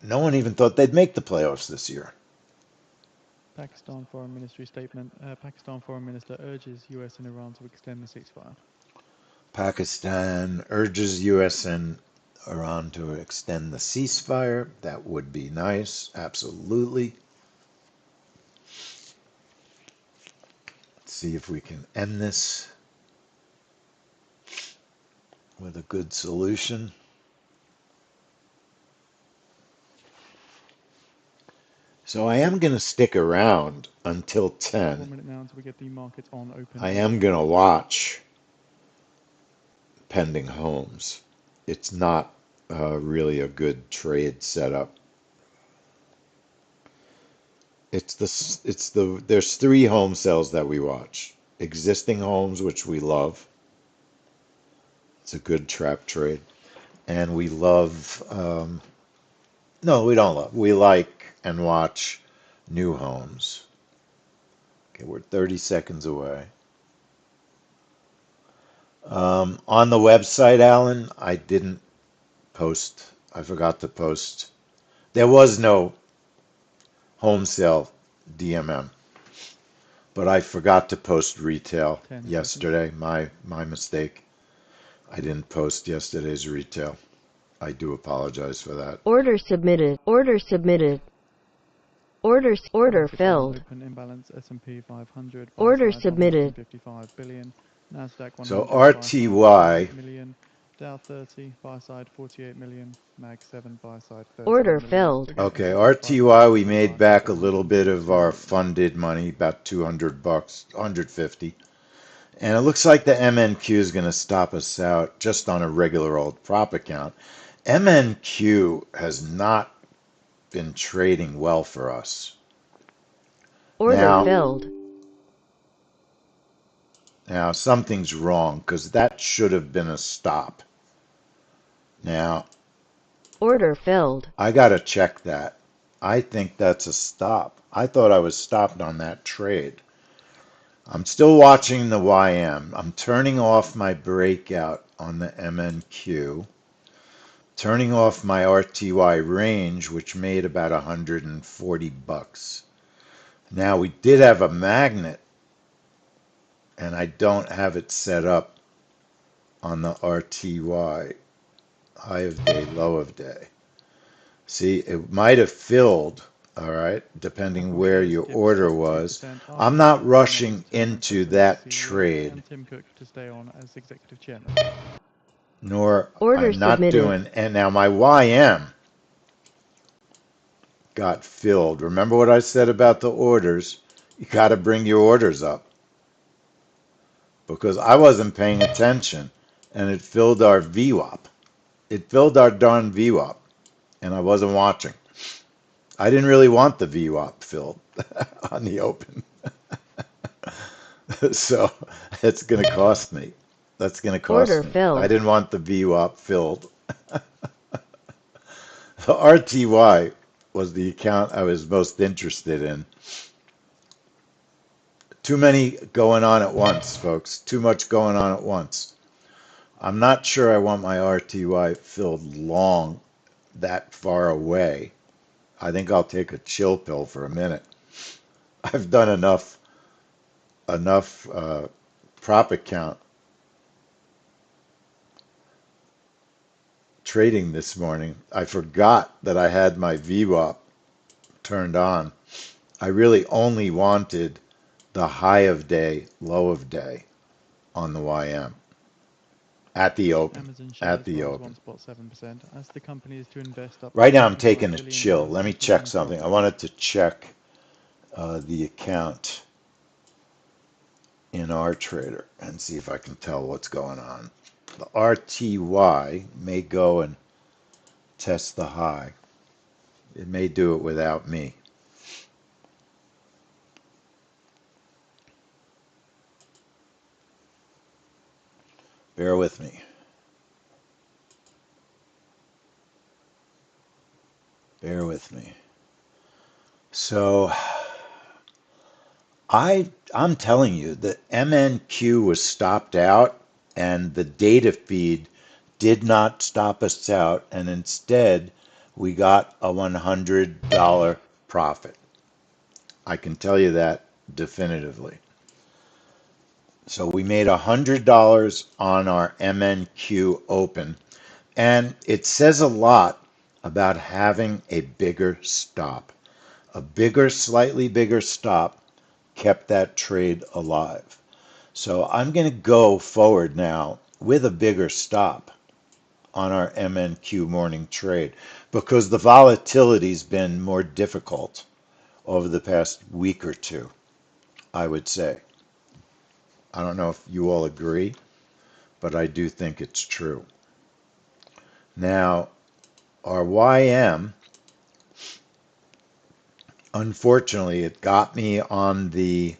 S3: No one even thought they'd make the playoffs this year.
S2: Pakistan Foreign Ministry statement. Pakistan Foreign Minister urges US and Iran to extend the ceasefire.
S3: Pakistan urges US and Iran to extend the ceasefire. That would be nice. Absolutely. Let's see if we can end this with a good solution. So I am going to stick around until
S2: 1
S3: 10.
S2: minute now until we get the market on open.
S3: I am going to watch pending homes. It's not really a good trade setup. There's 3 home sales that we watch. Existing homes, which we love. It's a good trap trade. And we love, no, we don't love. We like and watch new homes. Okay, we're 30 seconds away. On the website, Alan, I didn't post. I forgot to post. There was no home sale DMM, but I forgot to post retail
S2: 10 seconds.
S3: yesterday. My mistake. I didn't post yesterday's retail. I do apologize for that.
S4: Order submitted. Order submitted. Order
S2: Market on
S4: filled.
S2: open imbalance. S&P 500. Buy
S4: Order
S2: side
S4: submitted.
S2: 155 billion. Nasdaq 100.
S3: So
S2: Buy side
S3: RTY,
S2: 48 million. Dow 30. Buy side 48 million. Mag 7. Buy side 30
S4: Order
S2: million.
S4: filled.
S2: Again,
S3: okay,
S2: S&P 500
S3: RTY, we
S2: buy
S3: made
S2: side
S3: back a little bit of
S2: 160
S3: our
S2: million.
S3: funded money, about $200, 150. And it looks like the MNQ is going to stop us out just on a regular old prop account. MNQ has not been trading well for us.
S4: Order
S3: Now,
S4: filled.
S3: now something's wrong because that should have been a stop. Now,
S4: Order filled.
S3: I got to check that. I think that's a stop. I thought I was stopped on that trade. I'm still watching the YM. I'm turning off my breakout on the MNQ. Turning off my RTY range, which made about 140 bucks. Now we did have a magnet, and I don't have it set up on the RTY, high of day, low of day. See, it might have filled, all right, depending where
S2: Shares
S3: your
S2: dipped
S3: order was.
S2: 62%
S3: I'm
S2: after
S3: not
S2: Mr.
S3: rushing
S2: Musk returned
S3: into
S2: as
S3: that
S2: CEO
S3: trade,
S2: and Tim Cook to stay on as executive chairman.
S3: nor
S4: Order
S3: I'm not
S4: submitted.
S3: doing, and now my YM got filled. Remember what I said about the orders? You got to bring your orders up because I wasn't paying attention and it filled our VWAP. It filled our darn VWAP and I wasn't watching. I didn't really want the VWAP filled on the open. So it's going to cost me. That's going to
S4: Order
S3: cost me. I
S4: filled.
S3: didn't want the VWAP filled. The RTY was the account I was most interested in. Too many going on at once, folks. Too much going on at once. I'm not sure I want my RTY filled long that far away. I think I'll take a chill pill for a minute. I've done enough prop account trading this morning. I forgot that I had my VWAP turned on. I really only wanted the high of day, low of day on the YM at the open.
S2: Amazon
S3: At
S2: shares
S3: the
S2: rise
S3: open.
S2: 1.7% as the company is to invest up to
S3: Right now, I'm
S2: $25
S3: taking a
S2: billion
S3: chill. Let me
S2: this
S3: check
S2: year in
S3: something. I
S2: profit.
S3: wanted to check the account in our trader and see if I can tell what's going on. The RTY may go and test the high. It may do it without me. Bear with me. Bear with me. So I'm telling you, the MNQ was stopped out and the data feed did not stop us out, and instead we got a $100 profit. I can tell you that definitively. So we made $100 on our MNQ open, and it says a lot about having a bigger stop. A bigger, slightly bigger stop kept that trade alive. So I'm going to go forward now with a bigger stop on our MNQ morning trade because the volatility's been more difficult over the past week or two, I would say. I don't know if you all agree, but I do think it's true. Now, our YM, unfortunately, it got me on the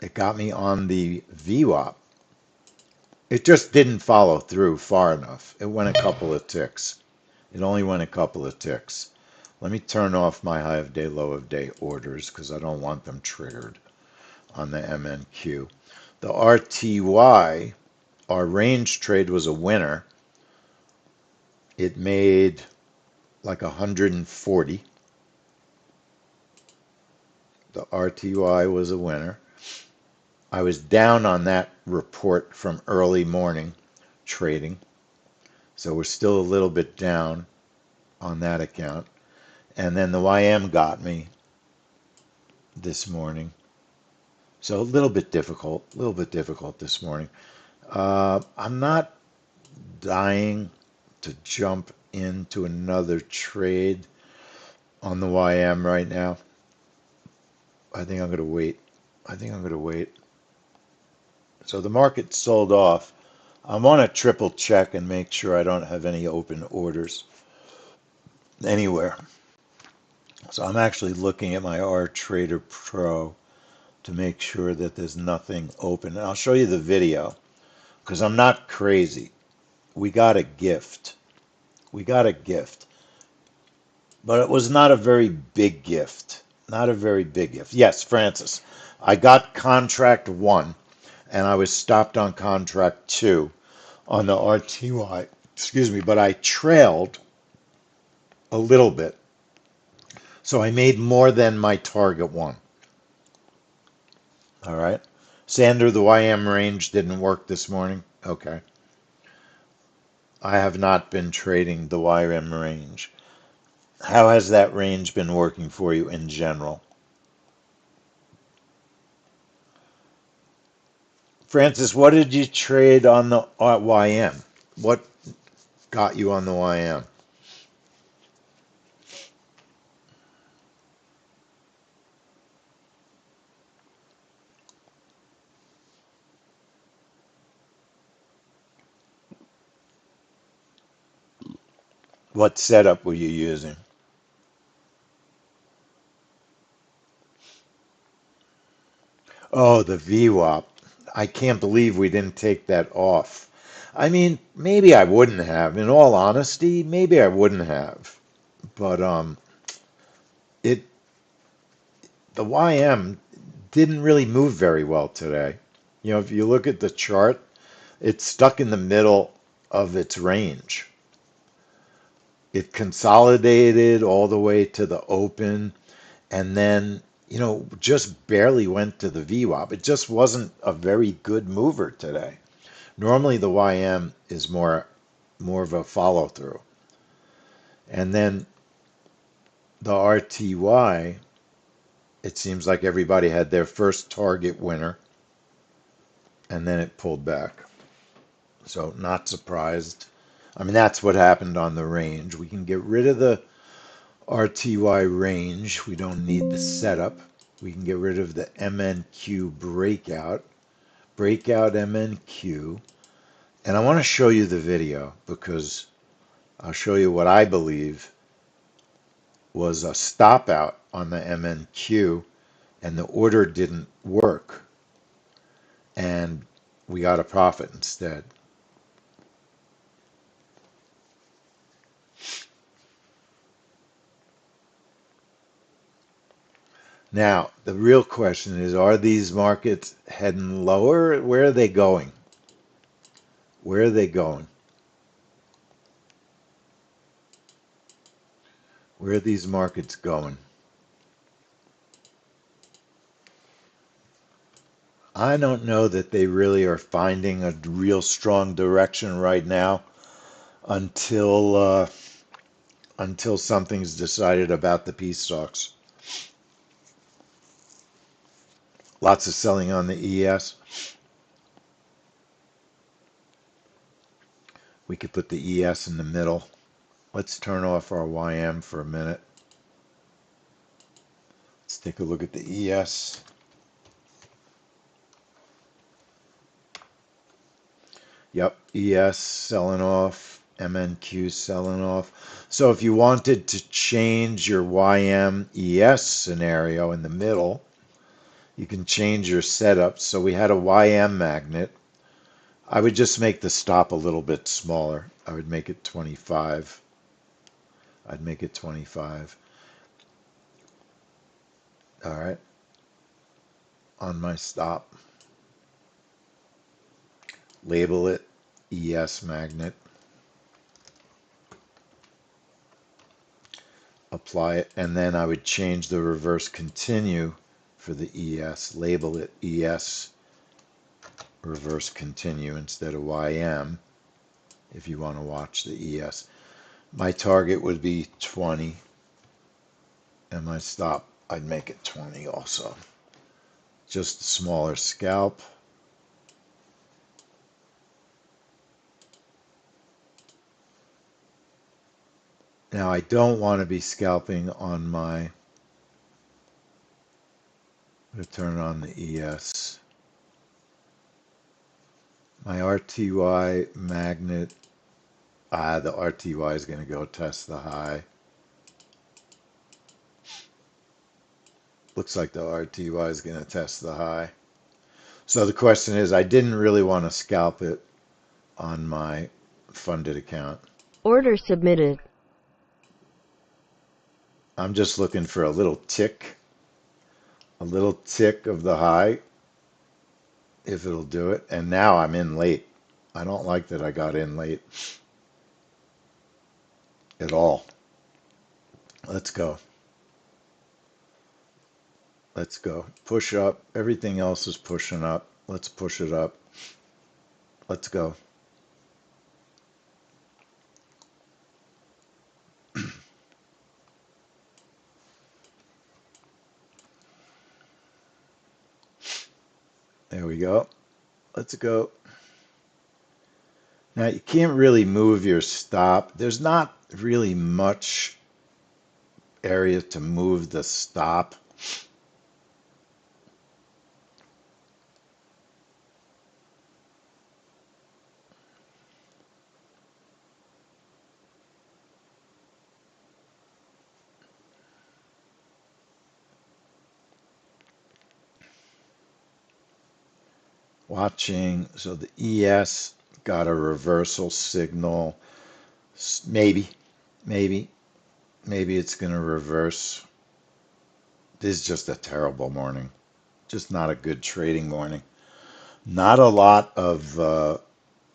S3: VWAP. It just didn't follow through far enough. It went a couple of ticks. It only went a couple of ticks. Let me turn off my high of day, low of day orders because I don't want them triggered on the MNQ. The RTY, our range trade was a winner. It made like 140. The RTY was a winner. I was down on that report from early morning trading. So we're still a little bit down on that account. And then the YM got me this morning. So a little bit difficult this morning. I'm not dying to jump into another trade on the YM right now. I think I'm going to wait. So the market sold off. I want to triple check and make sure I don't have any open orders anywhere. So I'm actually looking at my R Trader Pro to make sure that there's nothing open. And I'll show you the video because I'm not crazy. We got a gift. We got a gift. But it was not a very big gift. Not a very big gift. Yes, Francis. I got contract 1 and I was stopped on contract 2 on the RTY. Excuse me, but I trailed a little bit. So I made more than my target 1. All right. Sander, the YM range didn't work this morning. Okay. I have not been trading the YM range. How has that range been working for you in general? Francis, what did you trade on the YM? What got you on the YM? What setup were you using? Oh, the VWAP. I can't believe we didn't take that off. I mean, maybe I wouldn't have. In all honesty, maybe I wouldn't have. But it the YM didn't really move very well today. You know, if you look at the chart, it's stuck in the middle of its range. It consolidated all the way to the open and then, just barely went to the VWAP. It just wasn't a very good mover today. Normally the YM is more of a follow through. And then the RTY, it seems like everybody had their first target winner and then it pulled back. So not surprised. I mean, that's what happened on the range. We can get rid of the RTY range. We don't need the setup. We can get rid of the MNQ breakout. Breakout MNQ. And I want to show you the video because I'll show you what I believe was a stop out on the MNQ, and the order didn't work, and we got a profit instead. Now, the real question is, are these markets heading lower? Where are they going? Where are they going? Where are these markets going? I don't know that they really are finding a real strong direction right now until something's decided about the peace talks. Lots of selling on the ES. We could put the ES in the middle. Let's turn off our YM for a minute. Let's take a look at the ES. Yep, ES selling off, MNQ selling off. So if you wanted to change your YM ES scenario in the middle, you can change your setup. So we had a YM magnet. I would just make the stop a little bit smaller. I would make it 25. I'd make it 25. All right. On my stop. Label it ES magnet. Apply it. And then I would change the reverse continue for the ES. Label it ES reverse continue instead of YM if you want to watch the ES. My target would be 20. And my stop, I'd make it 20 also. Just a smaller scalp. Now I don't want to be scalping on my, I'm going to turn on the ES. My RTY magnet, the RTY is going to go test the high. Looks like the RTY is going to test the high. So the question is, I didn't really want to scalp it on my funded account.
S4: Order submitted.
S3: I'm just looking for a little tick of the high, if it'll do it. And now I'm in late. I don't like that I got in late at all. Let's go. Let's go. Push up. Everything else is pushing up. Let's push it up. Let's go. There we go. Let's go. Now you can't really move your stop. There's not really much area to move the stop. Watching, so the ES got a reversal signal. Maybe it's going to reverse. This is just a terrible morning. Just not a good trading morning. Not a lot of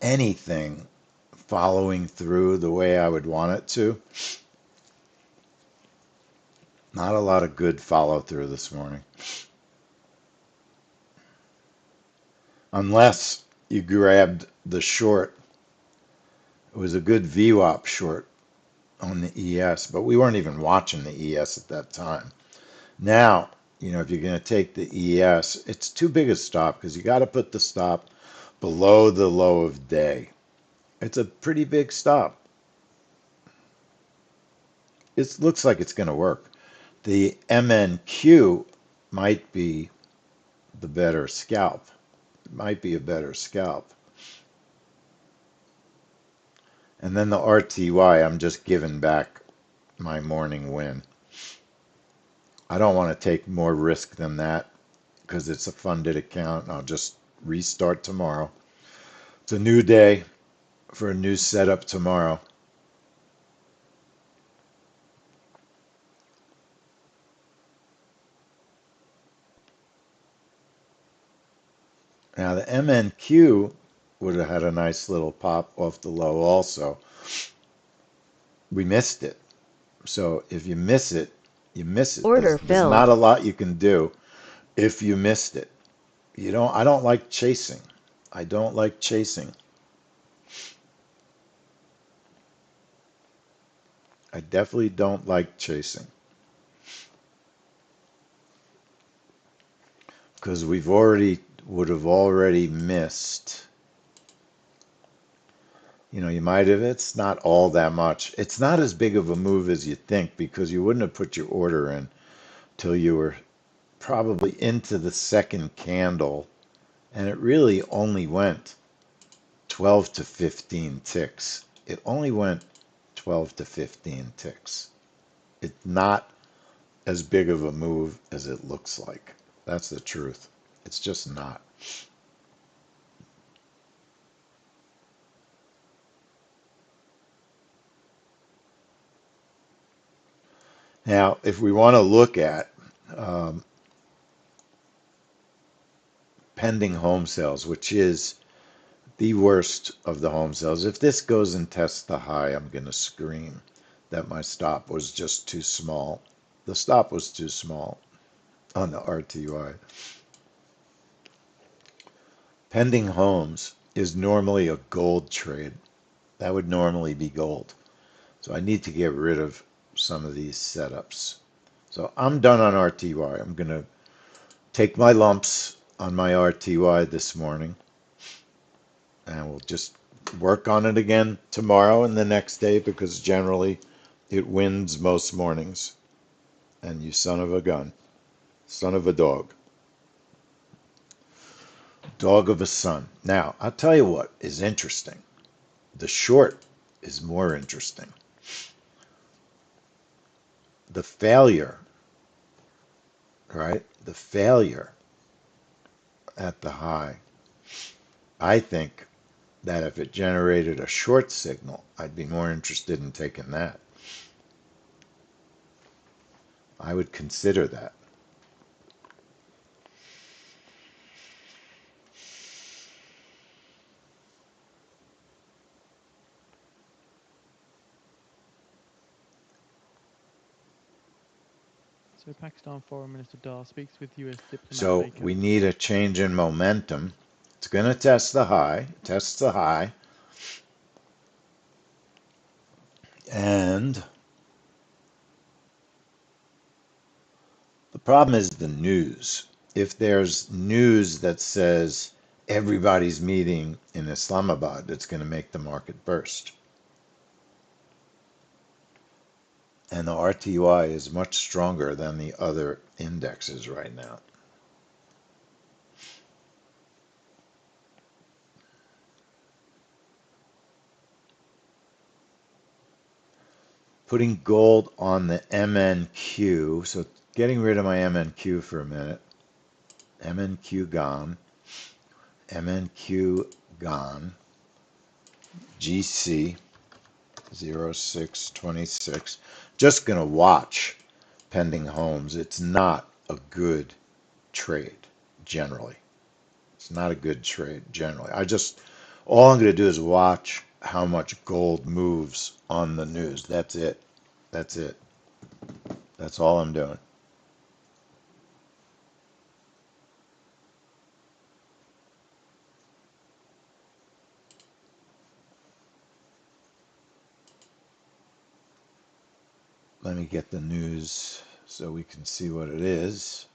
S3: anything following through the way I would want it to. Not a lot of good follow through this morning. Unless you grabbed the short. It was a good VWAP short on the ES, but we weren't even watching the ES at that time. Now, if you're going to take the ES, it's too big a stop because you got to put the stop below the low of day. It's a pretty big stop. It looks like it's going to work. The MNQ might be the better scalp. It might be a better scalp. And then the RTY, I'm just giving back my morning win. I don't want to take more risk than that because it's a funded account. I'll just restart tomorrow. It's a new day for a new setup tomorrow. Now the MNQ would have had a nice little pop off the low also. We missed it. So if you miss it, you miss it.
S4: Order
S3: There's not
S4: filled.
S3: a lot you can do if you missed it. I don't like chasing. I don't like chasing. I definitely don't like chasing because would have already missed. You might have, it's not all that much. It's not as big of a move as you think because you wouldn't have put your order in till you were probably into the second candle, and it really only went 12 to 15 ticks. It only went 12 to 15 ticks. It's not as big of a move as it looks like. That's the truth. It's just not. Now, if we want to look at um, pending home sales, which is the worst of the home sales, if this goes and tests the high, I'm going to scream that my stop was just too small. The stop was too small on the RTY. Pending homes is normally a gold trade. That would normally be gold. So I need to get rid of some of these setups. So I'm done on RTY. I'm going to take my lumps on my RTY this morning, and we'll just work on it again tomorrow and the next day because generally it wins most mornings. And you son of a gun, son of a dog, dog of a son. Now, I'll tell you what is interesting. The short is more interesting. The failure, right? The failure at the high. I think that if it generated a short signal, I'd be more interested in taking that. I would consider that.
S2: So Pakistan Foreign Minister Dar speaks with US diplomat
S3: So
S2: Baker.
S3: we need a change in momentum. It's going to test the high, tests the high, and the problem is the news. If there's news that says everybody's meeting in Islamabad, it's going to make the market burst. And the RTY is much stronger than the other indexes right now. Putting gold on the MNQ. So getting rid of my MNQ for a minute. MNQ gone. MNQ gone. GC 0626. Just going to watch pending homes. It's not a good trade generally. It's not a good trade generally. All I'm going to do is watch how much gold moves on the news. That's it. That's it. That's all I'm doing. Let me get the news so we can see what it is.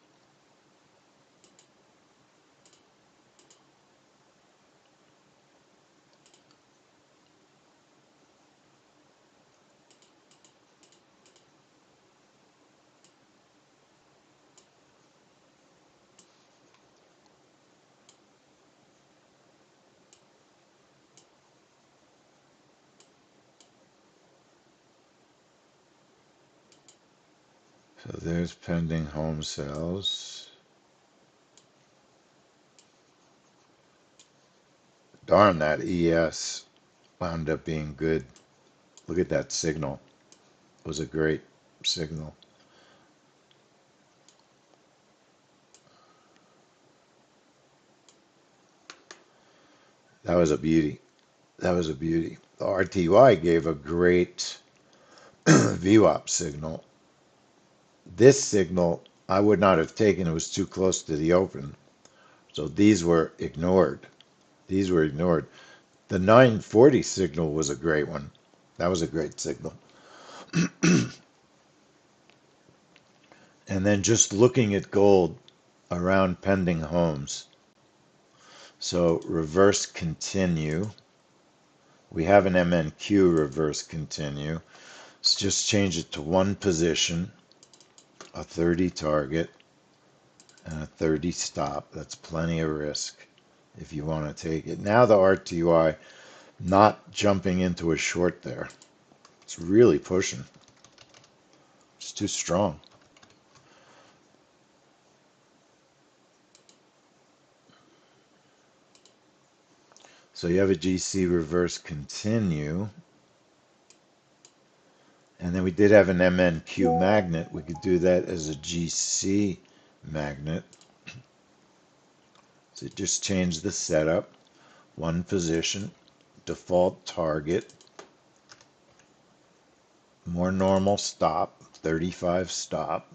S3: So there's pending home sales. Darn, that ES wound up being good. Look at that signal. It was a great signal. That was a beauty. That was a beauty. The RTY gave a great VWAP signal. This signal I would not have taken. It was too close to the open. So these were ignored. These were ignored. The 940 signal was a great one. That was a great signal. And then just looking at gold around pending homes. So reverse continue. We have an MNQ reverse continue. Let's just change it to one position, a 30 target, and a 30 stop. That's plenty of risk if you want to take it. Now the RTY not jumping into a short there. It's really pushing. It's too strong. So you have a GC reverse continue. And then we did have an MNQ magnet. We could do that as a GC magnet. So just change the setup. One position, default target, more normal stop, 35 stop.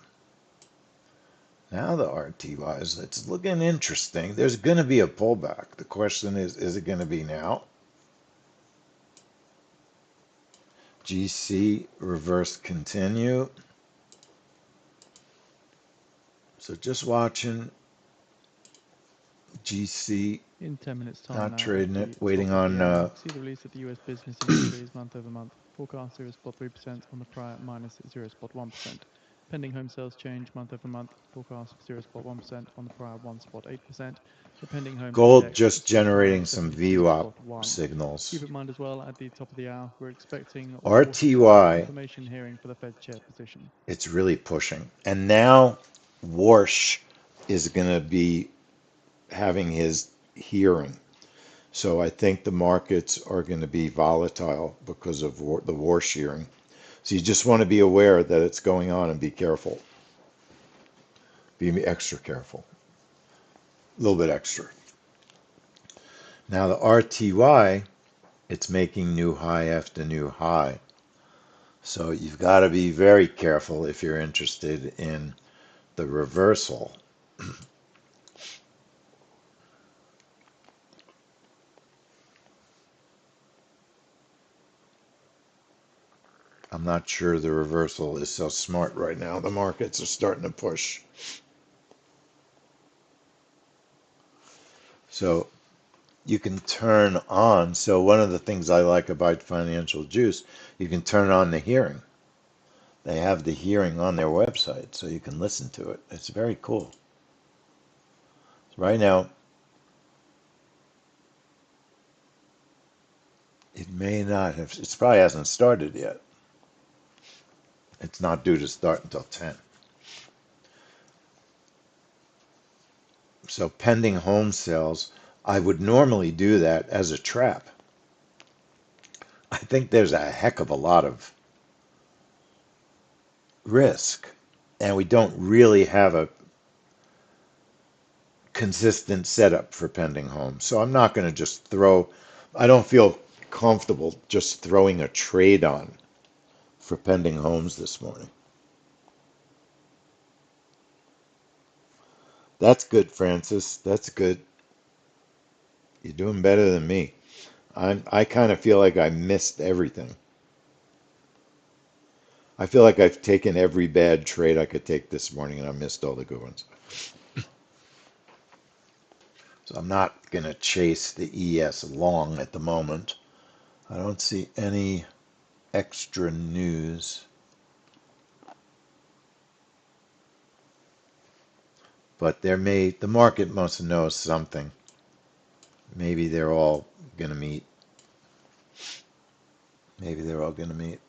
S3: Now the RTYs, it's looking interesting. There's going to be a pullback. The question is it going to be now? GC reverse continue. So just watching GC,
S2: In 10 minutes' time
S3: not
S2: now,
S3: trading
S2: at
S3: it,
S2: the
S3: waiting
S2: top of the hour,
S3: on.
S2: see the release of the US business inventories month over month. Forecast 0.3% on the prior minus 0.1%. Pending home sales change month over month. Forecast 0.1% on the prior 1.8%. The pending home
S3: Gold
S2: index
S3: just
S2: CPI
S3: generating some VWAP
S2: 73.1. Keep
S3: signals.
S2: in mind as well, at the top of the hour, we're expecting Warsh's
S3: RTY,
S2: confirmation hearing for the Fed chair position.
S3: it's really pushing. And now Warsh is going to be having his hearing. So I think the markets are going to be volatile because of the Warsh hearing. So you just want to be aware that it's going on and be careful. Be extra careful. A little bit extra. Now the RTY, it's making new high after new high. So you've got to be very careful if you're interested in the reversal. I'm not sure the reversal is so smart right now. The markets are starting to push. So you can turn on. So one of the things I like about Financial Juice, you can turn on the hearing. They have the hearing on their website, so you can listen to it. It's very cool. Right now, it may not have, it probably hasn't started yet. It's not due to start until 10. So pending home sales, I would normally do that as a trap. I think there's a heck of a lot of risk, and we don't really have a consistent setup for pending homes. So I'm not going to just throw, I don't feel comfortable just throwing a trade on for pending homes this morning. That's good, Francis. That's good. You're doing better than me. I kind of feel like I missed everything. I feel like I've taken every bad trade I could take this morning and I missed all the good ones. So I'm not going to chase the ES long at the moment. I don't see any extra news. But the market must know something. Maybe they're all going to meet. Maybe they're all going to meet.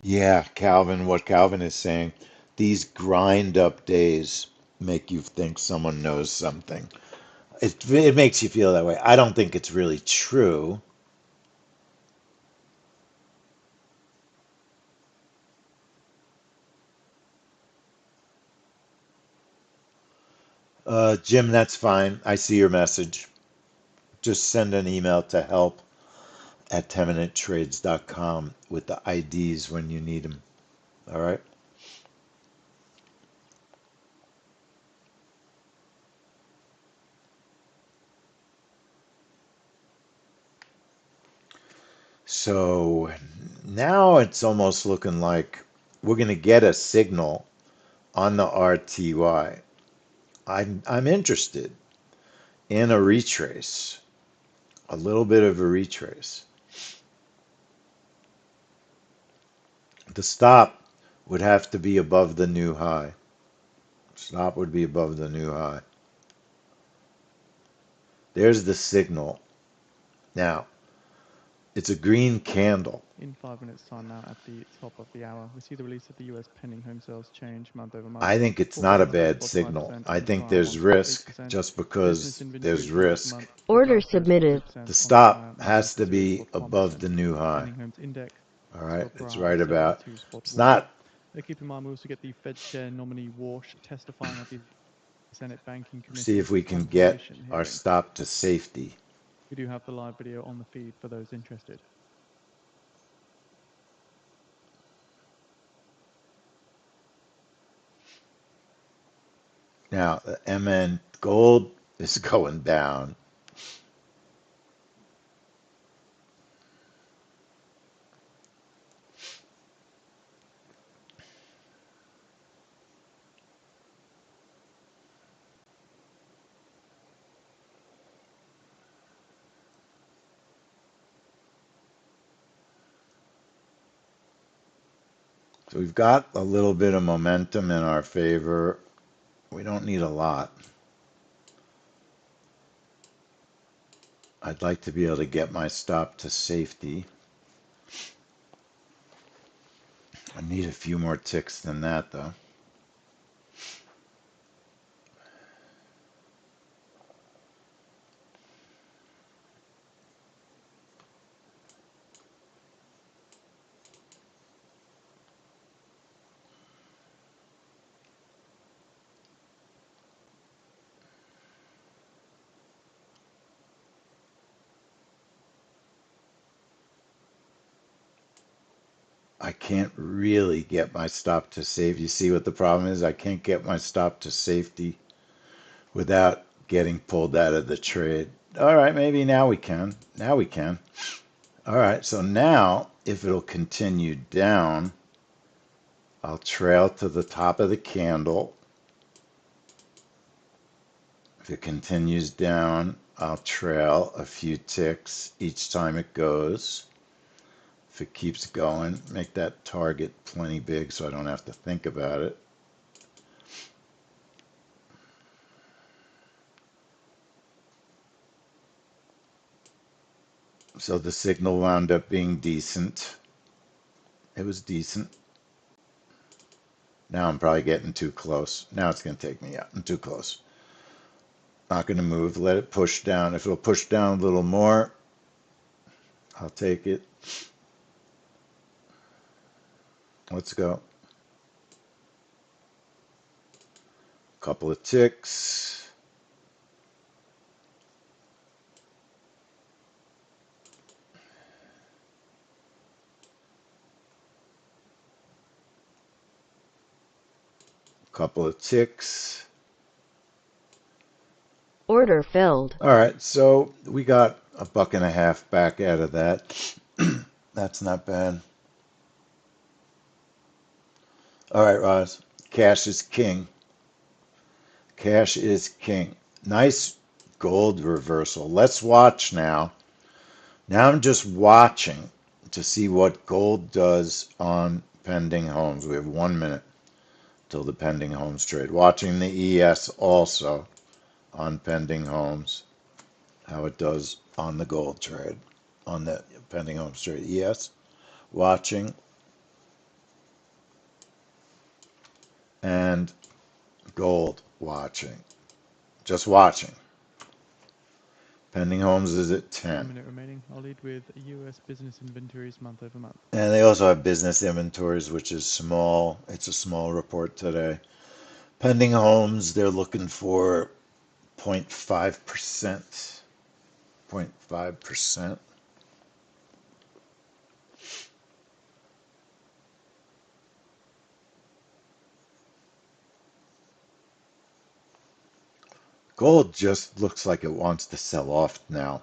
S3: Yeah, Calvin, what Calvin is saying, these grind up days make you think someone knows something. It makes you feel that way. I don't think it's really true. Jim, that's fine. I see your message. Just send an email to help@10minutetrades.com with the IDs when you need them. All right. So now it's almost looking like we're going to get a signal on the RTY. I'm interested in a retrace, a little bit of a retrace. The stop would have to be above the new high. Stop would be above the new high. There's the signal. Now, it's a green candle.
S2: In 5 minutes time now at the top of the hour, we see the release of the US pending home sales change month over month.
S3: I think it's not a bad signal. I think there's risk just because there's risk.
S4: Order submitted.
S3: The stop has to be above the new high.
S2: Pending homes index.
S3: All right, it's right about. It's not.
S2: Keep in mind, we also get the Fed Chair nominee Walsh testifying at the Senate Banking Committee.
S3: See if we can get our stop to safety.
S2: We do have the live video on the feed for those interested.
S3: Now, the MN gold is going down. So we've got a little bit of momentum in our favor. We don't need a lot. I'd like to be able to get my stop to safety. I need a few more ticks than that, though. I can't really get my stop to safety. You see what the problem is? I can't get my stop to safety without getting pulled out of the trade. All right, maybe now we can. Now we can. All right, so now if it'll continue down, I'll trail to the top of the candle. If it continues down, I'll trail a few ticks each time it goes. If it keeps going, make that target plenty big so I don't have to think about it. So the signal wound up being decent. It was decent. Now I'm probably getting too close. Now it's going to take me out. I'm too close. Not going to move. Let it push down. If it'll push down a little more, I'll take it. Let's go. Couple of ticks. Couple of ticks.
S4: Order filled.
S3: All right, so we got $1.50 back out of that. That's not bad. All right, Roz. Cash is king. Cash is king. Nice gold reversal. Let's watch now. Now I'm just watching to see what gold does on pending homes. We have 1 minute till the pending homes trade. Watching the ES also on pending homes, how it does on the gold trade, on the pending homes trade. ES, watching. And gold, watching. Just watching. Pending homes is at
S2: 1
S3: 10.
S2: minute remaining. I'll lead with US business inventories month over month.
S3: And they also have business inventories, which is small. It's a small report today. Pending homes, they're looking for 0.5%. 0.5%. Gold just looks like it wants to sell off now.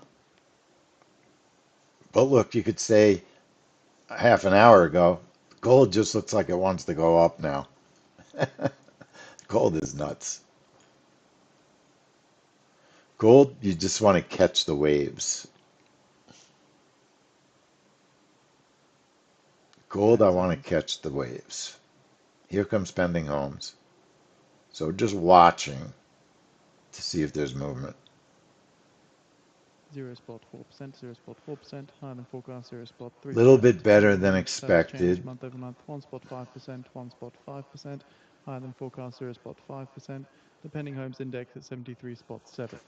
S3: But look, you could say half an hour ago, gold just looks like it wants to go up now. Gold is nuts. Gold, you just want to catch the waves. Gold, I
S2: 10
S3: want
S2: seconds.
S3: to catch the waves. Here comes pending homes. So just watching to see if there's movement.
S2: 0 spot 4%, 0 spot 4%, higher than forecast, 0 spot 3%.
S3: Little bit better
S2: Pending
S3: than
S2: homes, sales change
S3: expected.
S2: month over month, 1 spot 5%, 1 spot 5%, higher than forecast, 0 spot 5%. The pending homes index at 73.7.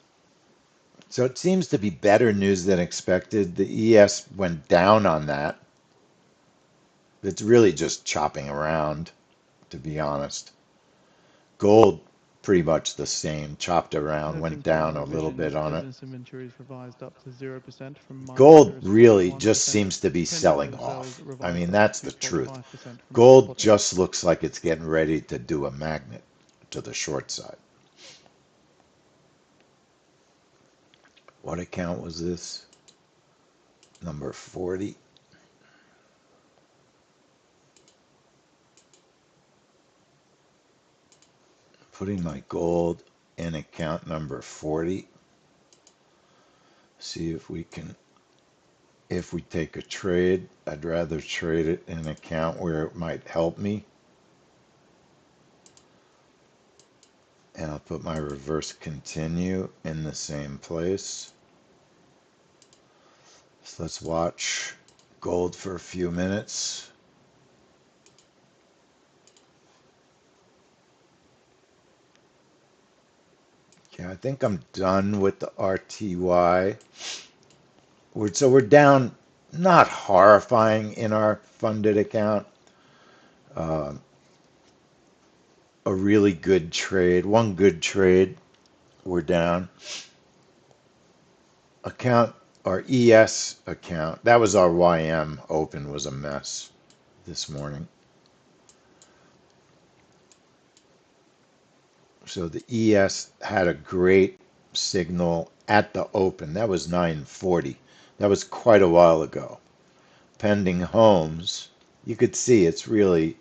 S3: So it seems to be better news than expected. The ES went down on that. It's really just chopping around, to be honest. Gold, pretty much the same, chopped around, went
S2: Noting
S3: down
S2: final
S3: a little bit
S2: revisions,
S3: on it.
S2: business inventories revised up to 0% from minus
S3: Gold
S2: 0 spot
S3: really just
S2: 1%.
S3: seems to be
S2: Pending
S3: selling
S2: home sales
S3: off. I
S2: revised
S3: mean,
S2: up to
S3: that's the truth.
S2: 2.5% from 1
S3: Gold
S2: spot 8.
S3: just looks like it's getting ready to do a magnet to the short side. What account was this? Number 40. Putting my gold in account number 40. See if we can, if we take a trade, I'd rather trade it in an account where it might help me. And I'll put my reverse continue in the same place. So let's watch gold for a few minutes. Okay, I think I'm done with the RTY. So we're down, not horrifying in our funded account. Uh, a really good trade, one good trade, we're down. Account, our ES account, that was our YM open, was a mess this morning. So the ES had a great signal at the open. That was 940. That was quite a while ago. Pending homes, you could see it's really,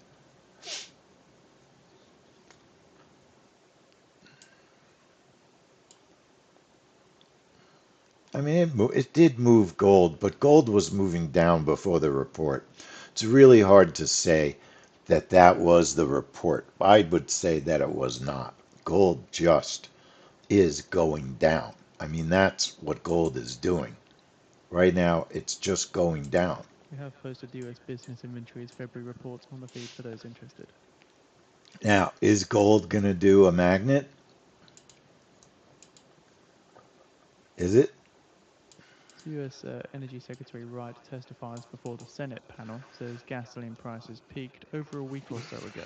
S3: I mean, it did move gold, but gold was moving down before the report. It's really hard to say that that was the report. I would say that it was not. Gold just is going down. I mean, that's what gold is doing. Right now, it's just going down.
S2: We have posted the US business inventories February reports on the feed for those interested.
S3: Now, is gold going to do a magnet? Is it?
S2: US Energy Secretary Wright testifies before the Senate panel, says gasoline prices peaked over a week or so ago.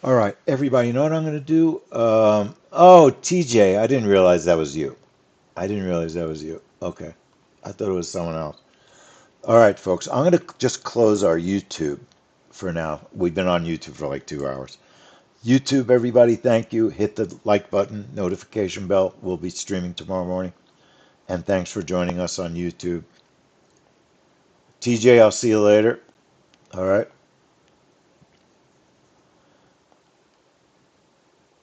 S3: All right, everybody, you know what I'm going to do? Oh, TJ, I didn't realize that was you. I didn't realize that was you. Okay. I thought it was someone else. All right, folks, I'm going to just close our YouTube for now. We've been on YouTube for like 2 hours. YouTube, everybody, thank you. Hit the like button, notification bell. We'll be streaming tomorrow morning. And thanks for joining us on YouTube. TJ, I'll see you later. All right.